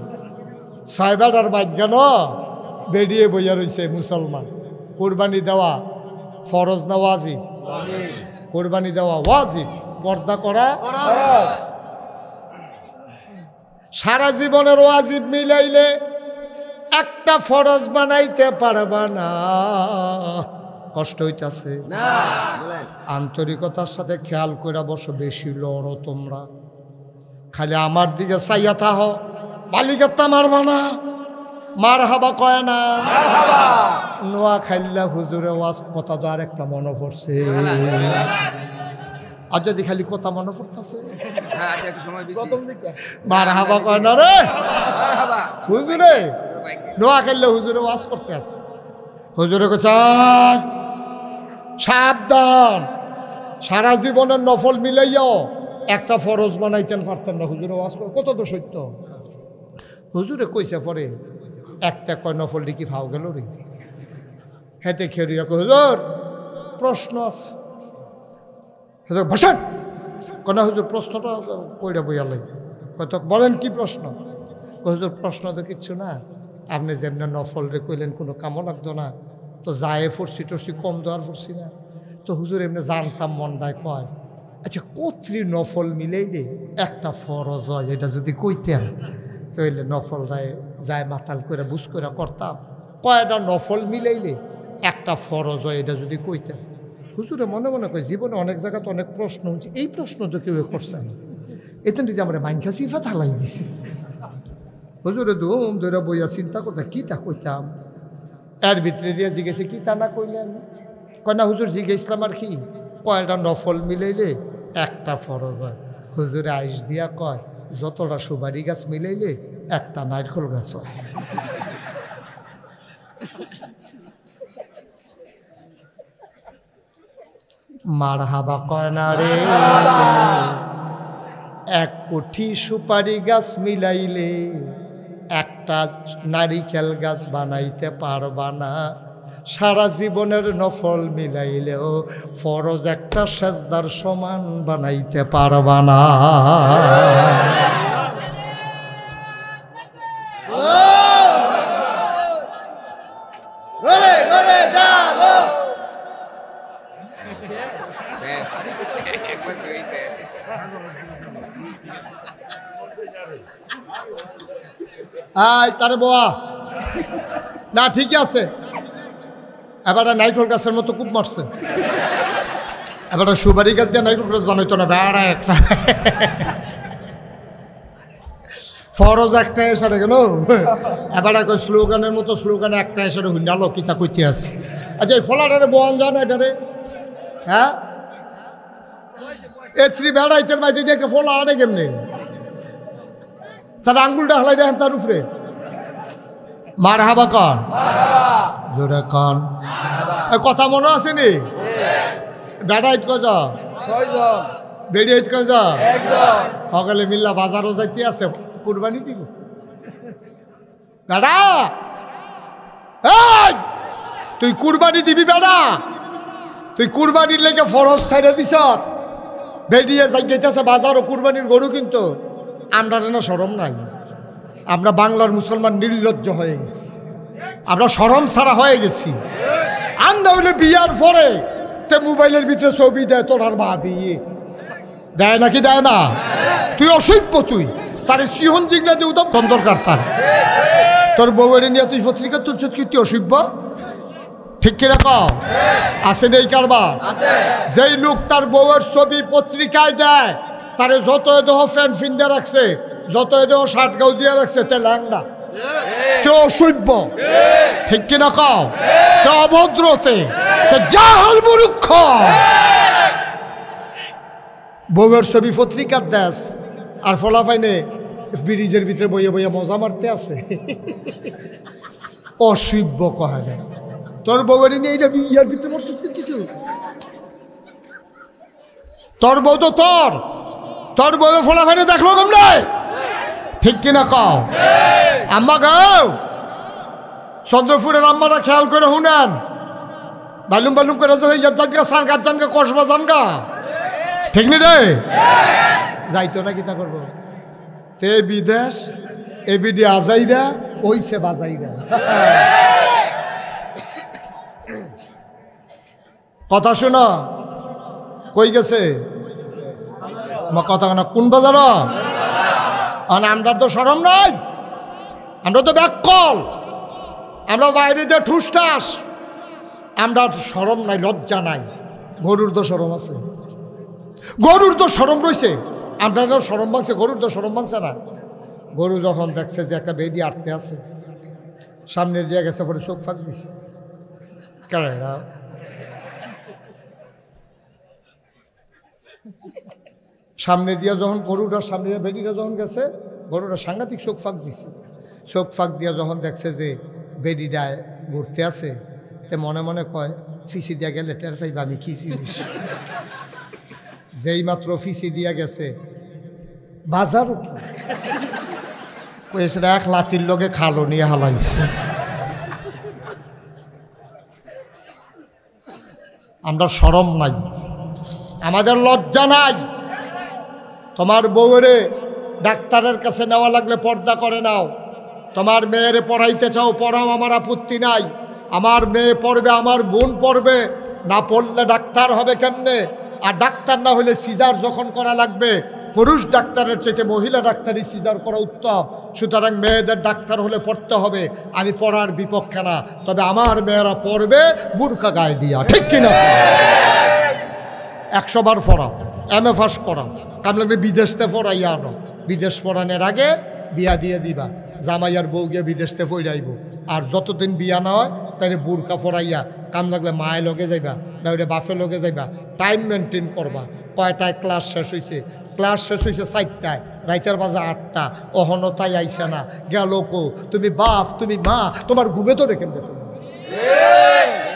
6 বেড়ার মাইদ গানো বেরিয়ে বইয়া রয়েছে মুসলমান কোরবানি দেওয়া ফরজ না ওয়াজিব কোরবানি দেওয়া ওয়াজিব পর্দা করা সারা জীবনের ওয়াজিব মিলাইলে একটা ফরজ বানাইতে পারবা না কষ্ট হইতাছে আন্তরিকতার সাথে খেয়াল করে বসো বেশি লড়ো তোমরা খালি আমার দিকে চাইয়া থাহ মালিকের তা মারবা না মার হাবা কয় না নোয়া খাইল্লা হুজুরে ওয়াজ কথা তো আর একটা মনে পড়ছে আর যদি খালি কথা মনে পড়তেছে মার হাবা কয় না রে হুজুরে নোয়া খাইল্লা হুজুরে ওয়াজ করতে আছে হুজুরে কোথায় সাবধান সারা জীবনের নফল মিলাইয়াও একটা ফরজ বানাইতেন পারতেন না হুজুরে ওয়াজ করে কত তো সত্য হুজুরে কইছে পরে একটা কয় নফল ডিকি ফাও গেল রে হেতে খেরিয়া হুজুর প্রশ্ন আছে হুজুর বসেন কোন হুজুর প্রশ্নটা কইরা বইয়া লাগে কত বলেন কি প্রশ্ন হুজুর প্রশ্ন তো কিচ্ছু না আপনি যেমন নফল রে কইলেন কোনো কামও লাগতো না তো যায় ফুরসি টরসি কম দেওয়ার ফুরসি না তো হুজুর এমনি জানতাম মনটায় কয় আচ্ছা কত্রি নফল মিলেইলে একটা ফরজ হয় এটা যদি কইতেন তাইলে নফলটায় যায় মাতাল করে বুঝ করে করতাম কয়টা নফল মিলাইলে একটা ফরজ হয় এটা যদি কইতেন হুজুরে মনে মনে কয় জীবনে অনেক জায়গাতে অনেক প্রশ্ন হচ্ছে এই প্রশ্ন তো কেউ করছে না এতেন যদি আমরা মাইনখা সিফাত হালাই দিছি হুজুরে ধুম ধরে বইয়া চিন্তা করতাম কী তা কইতাম এর ভিতরে দিয়ে জিজ্ঞেসে কি তা না কইলেন কয় না হুজুর জিজ্ঞেসলাম আর কি কয়টা নফল মিলাইলে একটা ফরজ হয় হুজুরে আইস দিয়া কয় যতটা সুপারি গাছ মিলাইলে একটা নারকেল গাছ হয় মার হাবা কয় না রে 1 কোটি সুপারি গাছ মিলাইলে একটা নারিকেল গাছ বানাইতে পারবা না সারা জীবনের নফল মিলাইলেও ফরজ একটা সেজদার সমান বানাইতে পারবা না তারে বোয়া না ঠিক আছে এবার নাইট্রোল গাছের মতো খুব মারছে এবার সুপারি গাছ দিয়ে নাইট্রোল গাছ বানাইতো না বেড়া একটা ফরজ একটা এসে গেল এবার স্লোগানের মতো স্লোগানে একটা এসে হুন্ডালো কিতা কইতে আছে আচ্ছা এই ফলাটারে বোয়ান যায় না এটারে হ্যাঁ এ থ্রি বেড়াইতের মাইতে দিয়ে একটা ফলা আড়ে কেমনি তার আঙ্গুলটা হালাই দেখেন তার উপরে মার হাবা কন জোরে কন কথা মনে আছে নি? বেড়া ঈদ কজ, বেড়ি ঈদ কজ, সকালে মিল্লা বাজারও যাইতে আছে কুরবানি দিব। বেড়া তুই কুরবানি দিবি? বেড়া তুই কুরবানির লেগে ফরজ ছাইড়া দিছ, বেরিয়ে যাই গেতেছে বাজারও কুরবানির গরু, কিন্তু আমরা না শরম নাই। আমরা বাংলার মুসলমান নির্লজ্জ হয়ে গেছি, আমরা শরম ছাড়া হয়ে গেছি। আমরা হইলে বিয়ার পরে তে মোবাইলের ভিতরে ছবি দেয়, তোর আর ভাবি দেয় নাকি দেয় না? তুই অসভ্য, তুই তার সিহন জিগলা দিয়ে উদাম তোর দরকার তার। তোর বউয়ের নিয়ে তুই পত্রিকা তুলছ, কি তুই অসভ্য? ঠিক কিনা কও? আছে নেই কারবার? যেই লোক তার বউয়ের ছবি পত্রিকায় দেয়, তারে যত দেহ ফ্যান ফিন্দে রাখছে, যত দেহ শার্ট গাউ দিয়ে রাখছে, তে ল্যাংড়া, তে অসভ্য। ঠিক কিনা কও? তে অভদ্রতে, তে জাহাল মূর্খ। বউয়ের ছবি পত্রিকার দেশ আর ফলাফাইনে ব্রিজের ভিতরে বইয়ে বইয়ে মজা মারতে আছে। অসভ্য কহা যায়। তোর বউয়ের নিয়ে এইটা ইয়ার ভিতরে মরছিস কিছু? তোর বউ তো তোর বউয়ে ফলাফাইনে দেখলো কম নাই? ঠিক কিনা কও? আম্মা গাও, চন্দ্রপুরের আম্মারা খেয়াল করে শুনেন, বালুম বালুম করে জানগা সার গাছ জানগা কসবা জানগা, ঠিক নি রে? যাইতো না কিতা করবো? তে বিদেশ এবিডি আজাইরা ওইসে বাজাইরা। কথা শোনা, কই গেছে কথা না? কোন বাজার? আমরা তো শরম নাই, আমরা তো ব্যাককল, আমরা বাইরে দিয়ে ঠুসটাস, আমরা শরম নাই, লজ্জা নাই। গরুর তো শরম আছে, গরুর তো শরম রয়েছে, আমরা তো শরম ভাঙছে, গরুর তো শরম ভাঙছে না। গরু যখন দেখছে যে একটা বেডি আটতে আছে, সামনে দিয়ে গেছে, পরে চোখ ফাঁক দিছে। সামনে দিয়ে যখন গরুটার সামনে দিয়ে বেডিটা যখন গেছে, গরুটা সাংঘাতিক চোখ ফাঁক দিছে। চোখ ফাঁক দিয়ে যখন দেখছে যে বেডিটায় ঘুরতে আছে, তে মনে মনে কয়, ফিসি দিয়া গেলে টের পাইবা আমি কি জিনিস। যেই মাত্র ফিসি দিয়া গেছে, বাজার এক লাতির লগে খালো নিয়ে হালাইছে। আমরা শরম নাই, আমাদের লজ্জা নাই। তোমার বউরে ডাক্তারের কাছে নেওয়া লাগলে পর্দা করে নাও। তোমার মেয়েরে পড়াইতে চাও, পড়াও, আমার আপত্তি নাই। আমার মেয়ে পড়বে, আমার বোন পড়বে, না পড়লে ডাক্তার হবে কেমনে? আর ডাক্তার না হলে সিজার যখন করা লাগবে, পুরুষ ডাক্তারের চাইতে মহিলা ডাক্তারই সিজার করা উত্তম। সুতরাং মেয়েদের ডাক্তার হলে পড়তে হবে, আমি পড়ার বিপক্ষে না। তবে আমার মেয়েরা পড়বে বুরকা গায়ে দিয়া, ঠিক কিনা? 100 বার পড়াও, MA পাস করাও, কাম লাগবে বিদেশতে পড়াইয়া আনো। বিদেশ পড়ানোর আগে বিয়া দিয়ে দিবা, জামাইয়ার বউ গিয়ে বিদেশতে পড়াইব। আর যতদিন বিয়া না হয় তাই বুরকা পড়াইয়া, কাম লাগলে মায়ে লগে যাইবা, না ওইটা বাপে লগে যাইবা। টাইম মেনটেন করবা। কয়টায় ক্লাস শেষ হয়েছে? ক্লাস শেষ হয়েছে 4টায়, রাইতের বাজে 8টা, অহনতাই আইসে না, গেল কো? তুমি বাপ, তুমি মা, তোমার ঘুমে তো রেখে দেখো।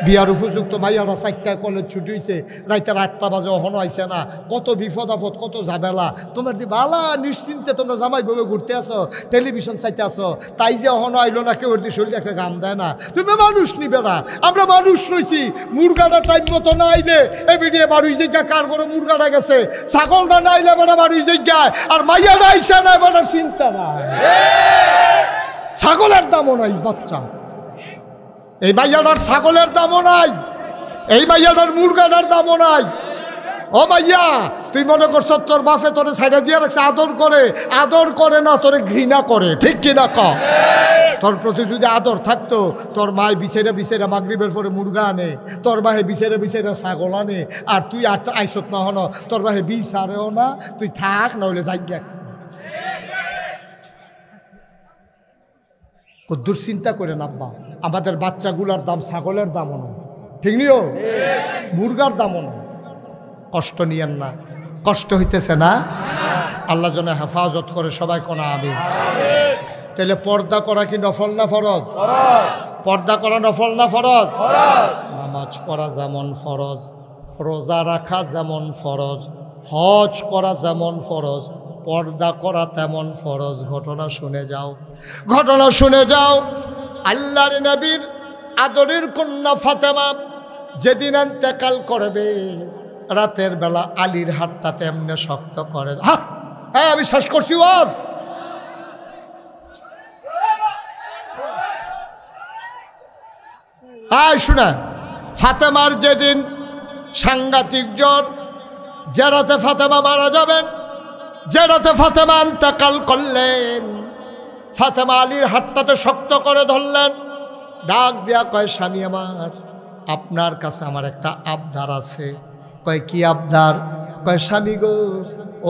বিয়ার উপযুক্ত মাইয়ারা 4টায় কলেজ ছুটি হয়েছে, রাইতের 8টা বাজে অহনো আইসে না। কত বিপদ আপদ, কত ঝামেলা। তোমার দি বালা নিশ্চিন্তে তোমরা জামাই বউয়ে ঘুরতে আসো, টেলিভিশন চাইতে আসো, তাই যে অহনো আইলো না, কেউ শরীরে একটা গাম দেয় না। তুমি মানুষ নিবে না, আমরা মানুষ রয়েছি। মুরগাটা টাইম মতো না আইলে এবিডিয়ে বাড়ুই জায়গা, কার করে মুরগাটা গেছে। ছাগলটা না আইলে বেটা বাড়ুই জায়গায়, আর মাইয়াটা আইসে না, বেটার চিন্তা নাই। ছাগলের দামও নাই বাচ্চা, এই মাইয়াটার ছাগলের দামও নাই, এই মাইয়াটার মুরগাটার দামও নাই। ও মাইয়া, তুই মনে করছ তোর বাপে তোরে ছাইড়া দিয়ে রাখছে, আদর করে না, তোরে ঘৃণা করে, ঠিক কিনা ক? তোর প্রতি যদি আদর থাকতো, তোর মায় বিছেরা মাগরিবের পরে মুরগা আনে, তোর বাহে বিছেরা ছাগল আনে, আর তুই আইসত না হন, তোর বাহে বিচারেও না, তুই থাক, না হলে যাই। কদ্দুর চিন্তা করে নাব্বা, আমাদের বাচ্চাগুলার দাম ছাগলের দামও নয়, ঠিক নিও, মুরগার দামও নয়। কষ্ট নিয়েন না, কষ্ট হইতেছে না? আল্লাহ যেন হেফাজত করে, সবাই কোনা আমিন। তাহলে পর্দা করা কি নফল না ফরজ? পর্দা করা নফল না ফরজ? নামাজ পড়া যেমন ফরজ, রোজা রাখা যেমন ফরজ, হজ করা যেমন ফরজ, পর্দা করা তেমন ফরজ। ঘটনা শুনে যাও, ঘটনা শুনে যাও। আল্লাহর নবীর আদরের কন্যা ফাতেমা যেদিন ইন্তেকাল করবে, রাতের বেলা আলীর হাতটা তেমনি শক্ত করে। হ্যাঁ, আমি শেষ করছি ওয়াজ। শুনে, ফাতেমার যেদিন সাংঘাতিক জ্বর, যে রাতে ফাতেমা মারা যাবেন, যে রাতে ফাতেমা ইন্তেকাল করলেন, ফাতেমা আলীর হাতটাতে শক্ত করে ধরলেন, ডাক দিয়া কয়, স্বামী আমার, আপনার কাছে আমার একটা আবদার আছে। কয়, কি আবদার? কয়, স্বামী গো,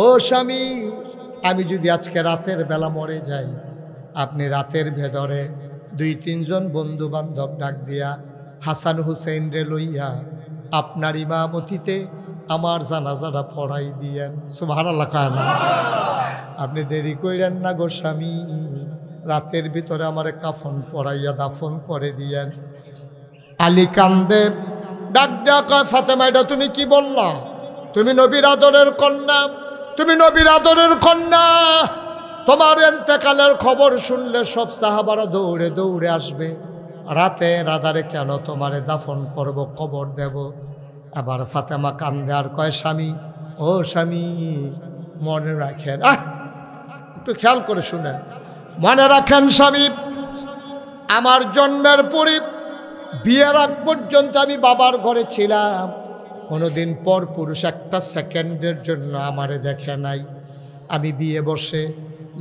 ও স্বামী, আমি যদি আজকে রাতের বেলা মরে যাই, আপনি রাতের ভেতরে 2-3 জন বন্ধু বান্ধব ডাক দিয়া হাসান হুসেন রে লইয়া আপনার ইমামতিতে আমার জানাজাটা পড়াই দিয়েন। সুবহানাল্লাহ কয় না? আপনি দেরি কইরেন না গো স্বামী, রাতের ভিতরে আমার কাফন পরাইয়া দাফন করে দিয়েন। আলী কান্দে, ডাক দেয়া কয়, ফাতেমা, এটা তুমি কি বললা? তুমি নবীর আদরের কন্যা, তুমি নবীর আদরের কন্যা, তোমার ইন্তেকালের খবর শুনলে সব সাহাবারা দৌড়ে দৌড়ে আসবে, রাতে রাদারে কেন তোমারে দাফন করব, কবর দেব? আবার ফাতেমা কান্দে আর কয়, স্বামী, ও স্বামী, মনে রাখেন, একটু খেয়াল করে শুনেন, মনে রাখেন স্বামী, আমার জন্মের পরে বিয়ের আগ পর্যন্ত আমি বাবার ঘরে ছিলাম, কোনোদিন পর পুরুষ একটা সেকেন্ডের জন্য আমারে দেখে নাই। আমি বিয়ে বসে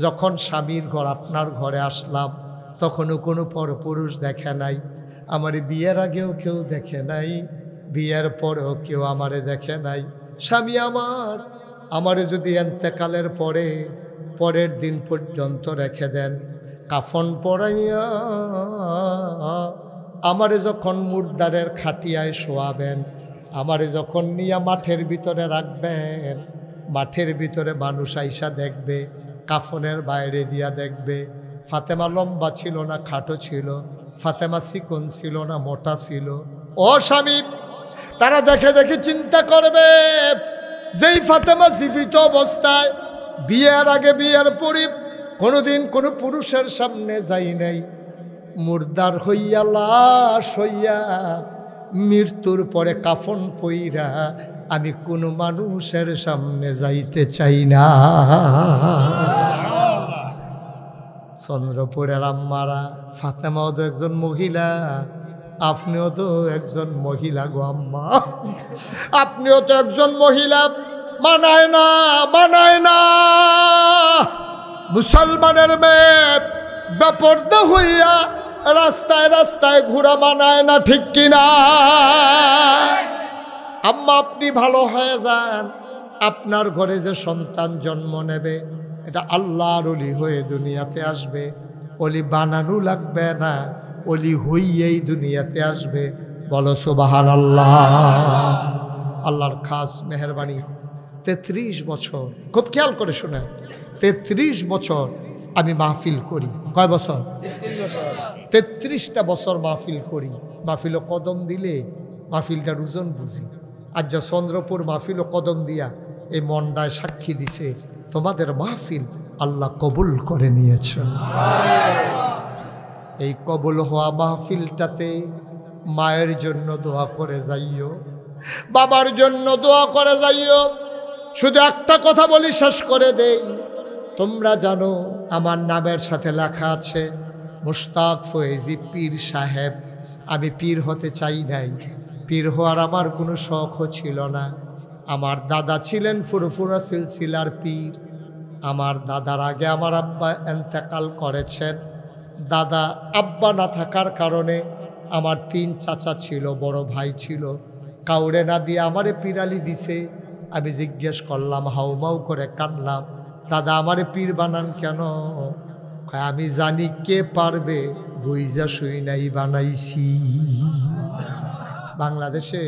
যখন স্বামীর ঘর আপনার ঘরে আসলাম, তখনও কোনো পর পুরুষ দেখে নাই। আমার বিয়ের আগেও কেউ দেখে নাই, বিয়ের পরেও কেউ আমারে দেখে নাই। স্বামী আমার, আমারে যদি ইন্তেকালের পরে পরের দিন পর্যন্ত রেখে দেন, কাফন পরাইয়া আমারে যখন মুর্দারের খাটিয়ায় শোয়াবেন, আমারে যখন নিয়ে মাঠের ভিতরে রাখবেন, মাঠের ভিতরে মানুষ আইসা দেখবে, কাফনের বাইরে দিয়া দেখবে, ফাতেমা লম্বা ছিল না খাটো ছিল, ফাতেমা চিকন ছিল না মোটা ছিল। ও স্বামী, তারা দেখে দেখে চিন্তা করবে, যেই ফাতেমা জীবিত অবস্থায় বিয়ের আগে বিয়ের পরে কোনোদিন কোনো পুরুষের সামনে যাই নাই, মুর্দার হইয়া লাশ হইয়া মৃত্যুর পরে কাফন পইরা আমি কোনো মানুষের সামনে যাইতে চাই না। চন্দ্রপুরের আম্মারা, ফাতেমাও তো একজন মহিলা, আপনিও তো একজন মহিলা গো আম্মা, আপনিও তো একজন মহিলা। মানায় না, মানায় না, মুসলমানের মেয়ে বেপরদা হইয়া রাস্তায় রাস্তায় ঘোরা মানায় না, ঠিক কিনা? আম্মা, আপনি ভালো হয়ে যান, আপনার ঘরে যে সন্তান জন্ম নেবে, এটা আল্লাহর ওলি হয়ে দুনিয়াতে আসবে, ওলি বানানো লাগবে না, ওলি হইয়েই দুনিয়াতে আসবে। বলো সুবহানাল্লাহ। আল্লাহর খাস মেহরবানি, 33 বছর, খুব খেয়াল করে শুনেন, 33 বছর আমি মাহফিল করি। কয় বছর? 33টা বছর মাহফিল করি। মাহফিল কদম দিলে মাহফিলটার ওজন বুঝি। আজ যা চন্দ্রপুর মাহফিল কদম দিয়া এই মন্ডায় সাক্ষী দিছে, তোমাদের মাহফিল আল্লাহ কবুল করে নিয়েছেন। এই কবুল হওয়া মাহফিলটাতে মায়ের জন্য দোয়া করে যাইও, বাবার জন্য দোয়া করে যাইও। শুধু একটা কথা বলি, শেষ করে দেই, তোমরা জানো আমার নামের সাথে লেখা আছে মুশতাক ফয়েজি পীর সাহেব। আমি পীর হতে চাই নাই, পীর হওয়ার আমার কোনো শখও ছিল না। আমার দাদা ছিলেন ফুরফুরা সিলসিলার পীর। আমার দাদার আগে আমার আব্বা ইন্তেকাল করেছেন। দাদা আব্বা না থাকার কারণে আমার 3 চাচা ছিল, বড় ভাই ছিল, কাউরে না দিয়ে আমারে পিরালি দিছে। আমি জিজ্ঞেস করলাম, হাউমাউ করে কানলাম, দাদা আমারে পীর বানান কেন? আমি জানি কে পারবে, বুইজা শুই নাই বানাইছি। বাংলাদেশে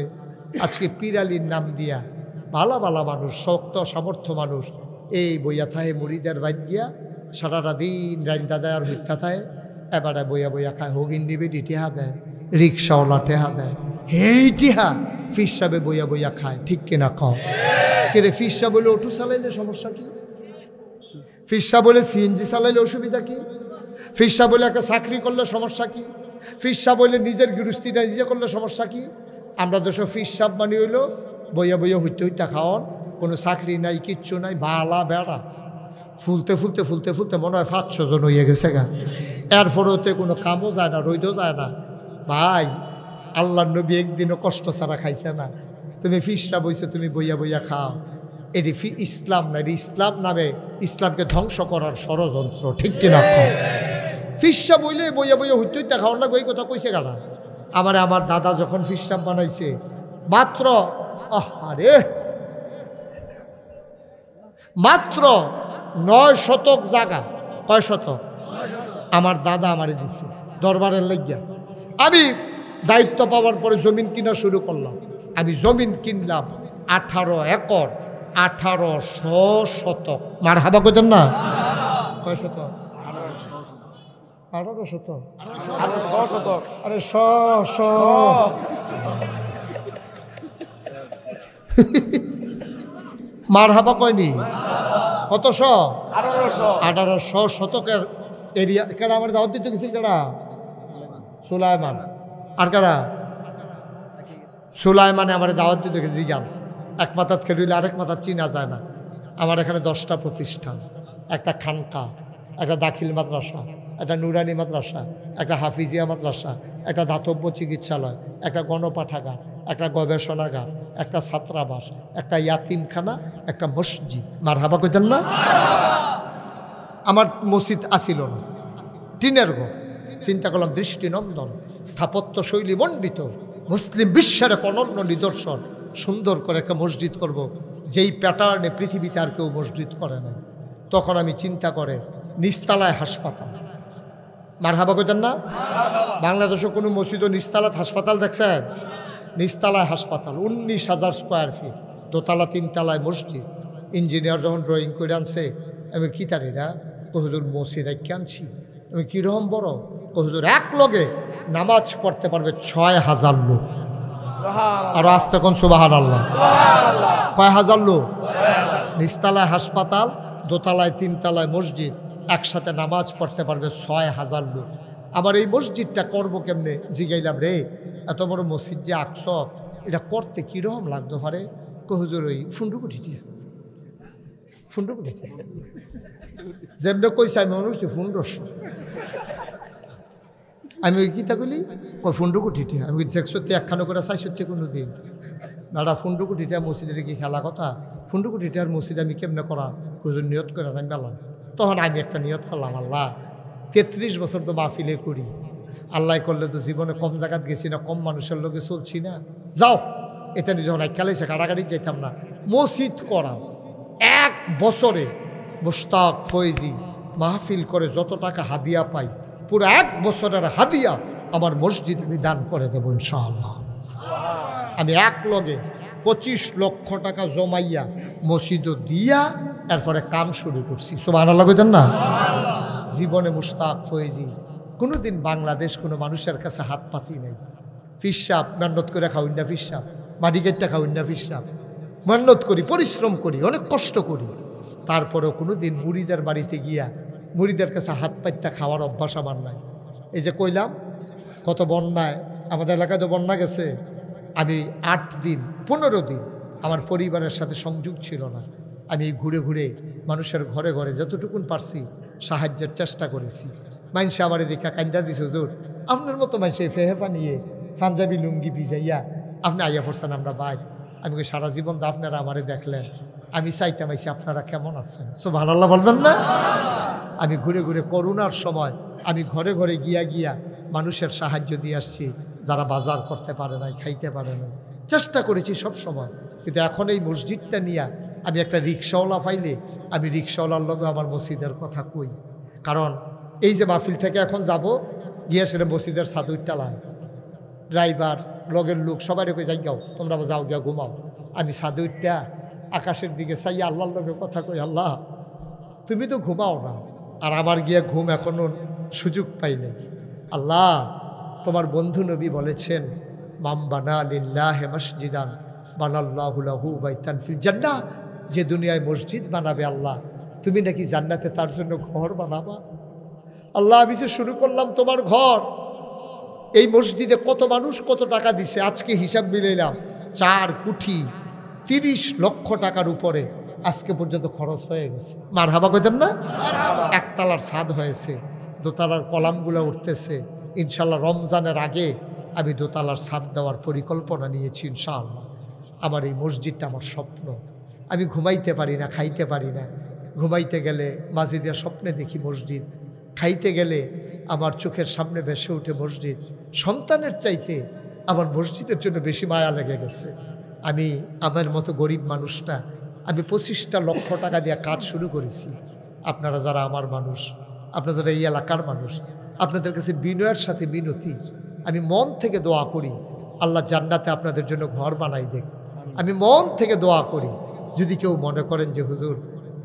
আজকে পিরালির নাম দিয়া ভালা ভালা মানুষ, শক্ত সামর্থ্য মানুষ এই বইয়া থাহে মুড়িদের বাইত গিয়া সারাটা দিন রাইন্দা দেয় আর মিথ্যা থায়, এবারে বইয়া বইয়া খায়, হোগিন্ডি বেটি টেহা দেয়, রিক্সাওয়ালা টেহা দেয়, হেই টিহা ফির সাহেবে বইয়া বইয়া খায়। ঠিক কিনা কও? কে ফির সাহেব বলে অটো চালাইলে সমস্যা কি? ফির সাহেব বলে সিএনজি চালাইলে অসুবিধা কি? ফির সাহেব বলে একটা চাকরি করলে সমস্যা কি? ফির সাহেব বলে নিজের গৃহস্থিটা নিজে করলে সমস্যা কি? আমরা দেশ ফির সাহেব মানে হইল বইয়া বইয়া হইতে হইতে খাওয়ান, কোনো চাকরি নাই, কিচ্ছু নাই, বালা বেড়া ফুলতে ফুলতে ফুলতে ফুলতে মনে হয় 500 জন হইয়া গেছে গা। এরপরেতে কোনো কামও যায় না, রইদও যায় না। ভাই আল্লাহ নবী একদিনও কষ্ট ছাড়া খাইছে না। তুমি ফির সাহেব হইছো, তুমি বইয়া বইয়া খাও, এটি ইসলাম না, এটি ইসলাম নামে ইসলামকে ধ্বংস করার ষড়যন্ত্র। ঠিক কিনা? ফিরসা বইলে বইয়া বইয়া হইতে হইতে খাওয়ান না, ওই কথা কইছে গানা। আমার দাদা যখন ফিরসাব বানাইছে মাত্র মাত্র 9 শতক জায়গা। কয় শতক? আমার দাদা আমারে দিছে দরবারের লাগিয়া। আমি দায়িত্ব পাওয়ার পরে জমিন কিনা শুরু করলাম। আমি জমিন কিনলাম 18 একর, 1800 শতক। মার হাবা কইতেন না? কয় শতক? 18 শতক। আরে মার হাবা কয়নি? কত? 1800 শতকের এরিয়া। কেডা আমার দাওয়াত দিতে গেছিল? কেডা? সুলাইমান। আর কেডা? সুলাইমানে আমার দাওয়াত দিতে গেছে। জিগান এক মাথাত খেললে আরেক মাথাত চিনা যায় না। আমার এখানে 10টা প্রতিষ্ঠান, একটা খানকা, একটা দাখিল মাদ্রাসা, একটা নুরানি মাদ্রাসা, একটা হাফিজিয়া মাদ্রাসা, একটা দাতব্য চিকিৎসালয়, একটা গণপাঠাগার, একটা গবেষণাগার, একটা ছাত্রাবাস, একটা ইয়াতিমখানা, একটা মসজিদ। মার হাবা কইতেন না? আমার মসজিদ আসিল না, টিনের ঘর। চিন্তা করলাম দৃষ্টিনন্দন, স্থাপত্য শৈলী মণ্ডিত, মুসলিম বিশ্বের এক অনন্য নিদর্শন, সুন্দর করে একটা মসজিদ করব, যেই প্যাটার্নে পৃথিবীতে আর কেউ মসজিদ করে না। তখন আমি চিন্তা করে নিস্তালায় হাসপাতাল। মার হাবা কইতেন না? বাংলাদেশে কোনো মসজিদ ও নিস্তালাত হাসপাতাল দেখছেন? নিস্তালায় হাসপাতাল, 19,000 স্কোয়ার ফিট, দোতলা 3 তলায় মসজিদ। ইঞ্জিনিয়ার যখন ড্রয়িং করে আনছে, আমি কি তারিরা হুজুর মসজিদ একে আনছি। আমি কীরকম বড়? হুজুর এক লগে নামাজ পড়তে পারবে 6,000 লোক। আর আসতে কোন সুবহানাল্লাহ। কয় হাজার লোক? নিস্তালায় হাসপাতাল, দোতলায় 3 তলায় মসজিদ, একসাথে নামাজ পড়তে পারবে 6,000 লোক। আমার এই মসজিদটা করবো কেমনে? জিগাইলাম রে, এত বড় মসজিদ যে আকস, এটা করতে কীরকম লাগতো পারে? হুজুর ওই ফুন্ডুকুঠিটিয়া যেমন কইছে আমি মনে হচ্ছে 1500। আমি ওই গীতা বলি ওই ফুন্ডুকুঠিটিয়া। আমি 100 একখানো করে 400 কোনো দিন দাদা ফুন্ডুকুঠিটিয়া মসজিদের কি খেলা কথা? ফুন্ডুকুঠিটিয়ার মসজিদ আমি কেমনে করা? হুজুর নিয়ত করে আমি গেলাম। তখন আমি একটা নিয়ত করলাম, আল্লাহ 33 বছর তো মাহফিলে করি, আল্লাহ করলে তো জীবনে কম জায়গাত গেছি না, কম মানুষের লোকে চলছি না, যাও এটা যখন খেলাইছে কাটাকাটি যেতাম না, মসজিদ করা। 1 বছরে মুশতাক ফয়েজি মাহফিল করে যত টাকা হাদিয়া পাই, পুরো 1 বছরের হাদিয়া আমার মসজিদ আমি দান করে দেবো ইনশাআল্লাহ। আমি এক লগে 25 লক্ষ টাকা জমাইয়া মসজিদও দিয়া এরপরে কাম শুরু করছি। সুবহানাল্লাহ কইতেন না? জীবনে মুশতাক ফয়েজি কোনোদিন বাংলাদেশ কোনো মানুষের কাছে হাত পাতি নাই। ফিরসাব মেহনত করে খাওয়াই না, ফিরসাব মাটি কেটে খাওয়াই না, ফিরসাব মেহনত করি, পরিশ্রম করি, অনেক কষ্ট করি। তারপরেও কোনোদিন মুড়িদের বাড়িতে গিয়া মুড়িদের কাছে হাত পাইতে খাওয়ার অভ্যাস আমার নাই। এই যে কইলাম কত বন্যায়, আমাদের এলাকায় তো বন্যা গেছে, আমি 8 দিন 15 দিন আমার পরিবারের সাথে সংযোগ ছিল না। আমি ঘুরে ঘুরে মানুষের ঘরে ঘরে যতটুকুন পারছি সাহায্যের চেষ্টা করেছি। মানুষে আমার এদিকে কান্দা দিছে, হুজুর আপনার মতো মানুষে ফেহেফা নিয়ে পাঞ্জাবি লুঙ্গি ভিজাইয়া আপনি আইয়া পড়ছেন, আমরা ভাই। আমি সারা জীবন তো আপনারা আমারে দেখলেন, আমি চাইতাম আইসি আপনারা কেমন আছেন। সুবহানাল্লাহ বলবেন না? আমি ঘুরে ঘুরে করোনার সময় আমি ঘরে ঘরে গিয়া গিয়া মানুষের সাহায্য দিয়ে আসছি, যারা বাজার করতে পারে নাই, খাইতে পারে নাই, চেষ্টা করেছি সব সময়। কিন্তু এখন এই মসজিদটা নিয়ে আমি একটা রিক্সাওয়ালা পাইলে আমি রিক্সাওয়ালার লগে আমার মসজিদের কথা কই। কারণ এই যে মাহফিল থেকে এখন যাব গিয়ে সেটা মসজিদের ছাদুর টালায়, ড্রাইভার লগের লোক সবাই কই যাই গাও, তোমরা যাও গিয়া ঘুমাও। আমি ছাদুরটা আকাশের দিকে চাই আল্লাহর লগে কথা কই, আল্লাহ তুমি তো ঘুমাও না, আর আমার গিয়া ঘুম এখনও সুযোগ পাই নাই। আল্লাহ, তোমার বন্ধু নবী বলেছেন, মাম বানা লিল্লাহি মসজিদান বানাল্লাহু লাহু বাইতান ফিল জান্নাহ, যে দুনিয়ায় মসজিদ বানাবে আল্লাহ, তুমি নাকি জান্নাতে তার জন্য ঘর বানাবা। আল্লাহ, আমি যে শুরু করলাম তোমার ঘর, এই মসজিদে কত মানুষ কত টাকা দিছে, আজকে হিসাব মিলাইলাম 4 কোটি 30 লক্ষ টাকার উপরে আজকে পর্যন্ত খরচ হয়ে গেছে। মারহাবা কইতেন না? একতলার ছাদ হয়েছে, দোতলার কলামগুলো উঠতেছে। ইনশাল্লাহ রমজানের আগে আমি দোতলার ছাদ দেওয়ার পরিকল্পনা নিয়েছি ইনশাআল্লাহ। আমার এই মসজিদটা আমার স্বপ্ন। আমি ঘুমাইতে পারি না, খাইতে পারি না। ঘুমাইতে গেলে মাঝে দিয়ে স্বপ্নে দেখি মসজিদ, খাইতে গেলে আমার চোখের সামনে ভেসে ওঠে মসজিদ। সন্তানের চাইতে আমার মসজিদের জন্য বেশি মায়া লেগে গেছে। আমি আমার মতো গরিব মানুষটা, আমি 25টা লক্ষ টাকা দিয়ে কাজ শুরু করেছি। আপনারা যারা আমার মানুষ, আপনারা যারা এই এলাকার মানুষ, আপনাদের কাছে বিনয়ের সাথে মিনতি, আমি মন থেকে দোয়া করি আল্লাহ জান্নাতে আপনাদের জন্য ঘর বানাই দেখ। আমি মন থেকে দোয়া করি, যদি কেউ মনে করেন যে হুজুর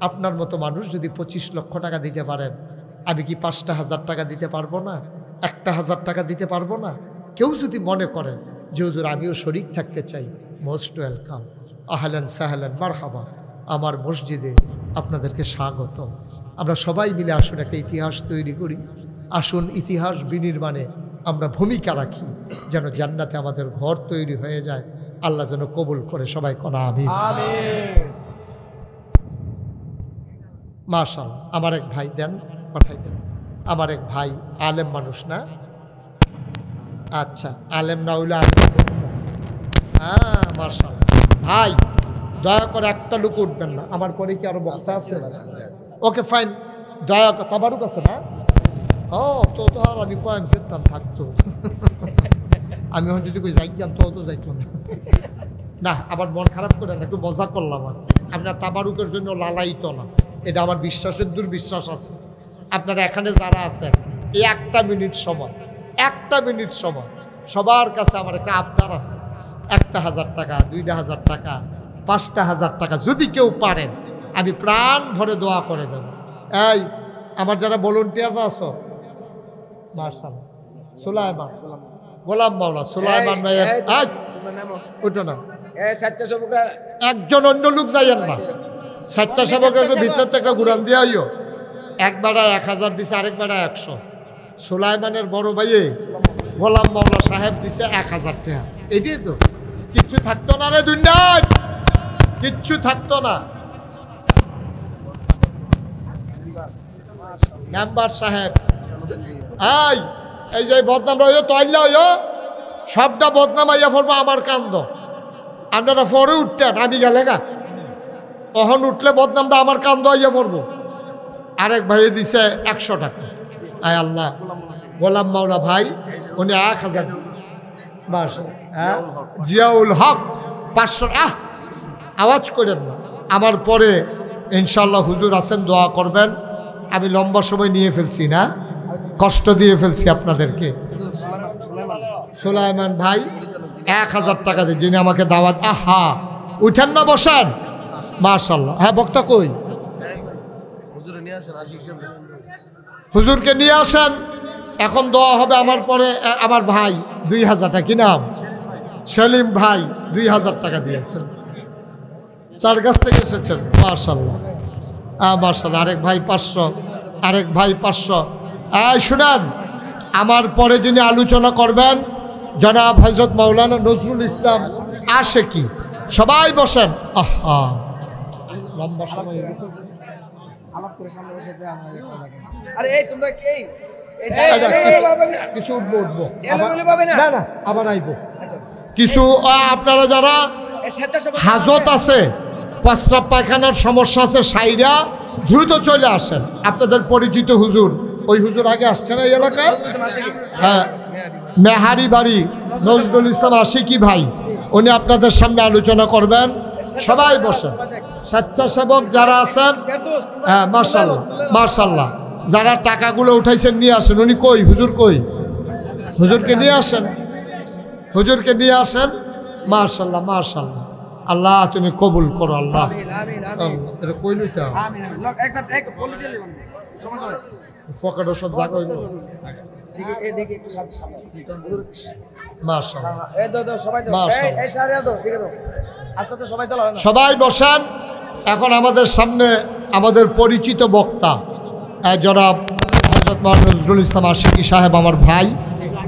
আপনার মতো মানুষ যদি 25 লক্ষ টাকা দিতে পারেন, আমি কি 5টা হাজার টাকা দিতে পারবো না? 1,000 টাকা দিতে পারবো না? কেউ যদি মনে করেন যে হুজুর আমিও শরীক থাকতে চাই, মোস্ট ওয়েলকাম, আহলান সাহলান মারহাবা, আমার মসজিদে আপনাদেরকে স্বাগত। আমরা সবাই মিলে আসুন একটা ইতিহাস তৈরি করি। আসুন ইতিহাস বিনির্মাণে আমরা ভূমিকা রাখি, যেন জান্নাতে আমাদের ঘর তৈরি হয়ে যায়। আল্লাহ যেন কবুল করে, সবাই করা আমিন। মাশাআল্লাহ। আমার এক ভাই দেন, পাঠাই দেন। আমার এক ভাই আলেম মানুষ না? আচ্ছা, আলেম না হইলে হ্যাঁ মাশাআল্লাহ। ভাই দয়া করে একটা লোক উঠবেন না, আমার পরে কি আরো বক্সা আছে? ওকে ফাইন, দয়া করে। তাবারুক আছে না? ও তো তো আর আমি কয়েক যেতাম থাকতো। আমি হয়তো যদি কই যাইতাম তো যাইতাম না। আবার মন খারাপ করে না, একটু মজা করলাম। আর আপনার তাবারুকের জন্য লালাইতো না, এটা আমার বিশ্বাসের দুর্বিশ্বাস আছে। আপনারা এখানে যারা আছেন, এই 1 মিনিট সময়, 1 মিনিট সময় সবার কাছে আমার একটা আবদার আছে। 1,000 টাকা, 2,000 টাকা, 5,000 টাকা যদি কেউ পারেন, আমি প্রাণ ভরে দোয়া করে দেব। এই আমার যারা ভলেন্টিয়াররা আছো, মাশাআল্লাহ, সুলাইমান, গোলাম মাওলা, সুলাইমান ভাই, ওইটা না, একজন অন্য লোক যাইয়েন না। স্বেচ্ছাসেবকের ভিতর থেকে একটা গুরান দিয়ে আইও। একবারে 1,000 দিছে, আরেকবারে 100। সুলাইমানের বড় ভাইয়ে গোলাম মাওলা সাহেব দিছে 1,000 টাকা। এটাই তো, কিচ্ছু থাকতো না রে দুনিয়ায়, কিচ্ছু থাকতো না। মেম্বার সাহেব, এই যে বদনাম রইও তৈলা হইও, সবটা বদনাম আইয়া ফেলবো আমার কান্দ। আপনারা পরে উঠতেন, আমি গেলে গা তখন উঠলে বদনামটা আমার কান্দ আইয়া পড়বো। আরেক ভাই দিছে 100 টাকা। আয় আল্লাহ, গোলাম মাওলা ভাই উনি 1,000। জিয়াউল হক 500। আওয়াজ করেন না। আমার পরে ইনশাল্লাহ হুজুর আছেন, দোয়া করবেন। আমি লম্বা সময় নিয়ে ফেলছি না, কষ্ট দিয়ে ফেলছি আপনাদেরকে। সুলাইমান ভাই 1,000 টাকা দিয়ে, যিনি আমাকে দাওয়াত। আহা, উঠেন না, বসেন। মাশাআল্লাহ। হ্যাঁ, বক্তা কই? হুজুরকে নিয়ে আসেন, এখন দোয়া হবে। আমার পরে আমার ভাই 2,000 টাকা, কি নাম? সেলিম ভাই 2,000 টাকা দিয়েছেন, 4 গাছ থেকে এসেছেন। মাশাআল্লাহ, মাশাআল্লাহ। আরেক ভাই 500, আরেক ভাই 500। শুনেন, আমার পরে যিনি আলোচনা করবেন জনাব হযরত মাওলানা নজরুল ইসলাম আশিকি। সবাই বসেন। আহা, লম্বা সময় হয়ে গেছে। কিছু উঠবো না, না আবার আইবো কিছু। আপনারা যারা হাজত আছে, প্রস্রাব পায়খানার সমস্যা আছে, সাইরা দ্রুত চলে আসেন। আপনাদের পরিচিত হুজুর, ওই হুজুর আগে আসছে না এই এলাকায়? হ্যাঁ, মেহারি বাড়ি নজরুল ইসলাম আশিকি ভাই, উনি আপনাদের সামনে আলোচনা করবেন। সবাই বসেন। স্বেচ্ছাসেবক যারা আছেন, হ্যাঁ মাশাআল্লাহ, মাশাআল্লাহ। যারা টাকাগুলো উঠাইছেন নিয়ে আসেন। উনি কই? হুজুর কই? হুজুরকে নিয়ে আসেন, হুজুরকে নিয়ে আসেন। মাশাআল্লাহ, মাশাআল্লাহ। আল্লাহ তুমি কবুল করো। আল্লাহ, এটা কই লইতে পকেটও সব জায়গা হইল সবাই বসান। এখন আমাদের সামনে আমাদের পরিচিত বক্তা জনাব হযরত মাওলানা নজরুল ইসলাম আশিকি সাহেব আমার ভাই,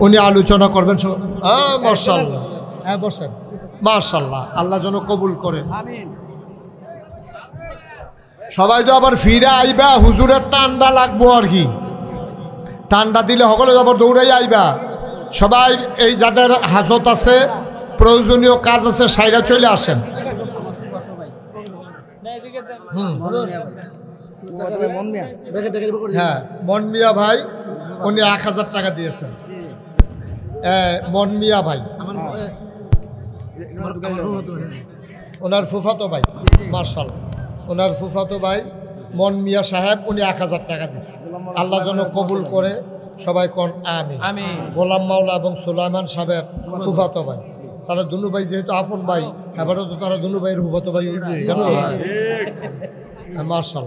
উনি আলোচনা করবেন। মাশাআল্লাহ, হ্যাঁ বসেন। মাশাআল্লাহ, আল্লাহ যেন কবুল করে। সবাই তো আবার ফিরে আইবা, হুজুরের ঠান্ডা লাগবো আর কি, ঠান্ডা দিলে সকলে আবার দৌড়াই আইবা। সবাই এই যাদের হাজত আছে, প্রয়োজনীয় কাজ আছে, সাইরা চলে আসেন। হ্যাঁ, মন মিয়া ভাই উনি 1000 টাকা দিয়েছেন। মন মিয়া ভাই ওনার ফুফাতো ভাই, মাশাআল্লাহ, ওনার ফুফাতো ভাই মন মিয়া সাহেব, উনি 1000 টাকা দিয়েছেন। আল্লাহ যেন কবুল করে। সবাই কোন আমিন। গোলাম মাওলা এবং সুলাইমান সাহেবের ফুফাতো ভাই, তারা দুনু ভাই যেহেতু আপন ভাই, এবারও তো তারা দুনু ভাইয়ের ফুফাতো ভাই হইবে। মাশাআল্লাহ।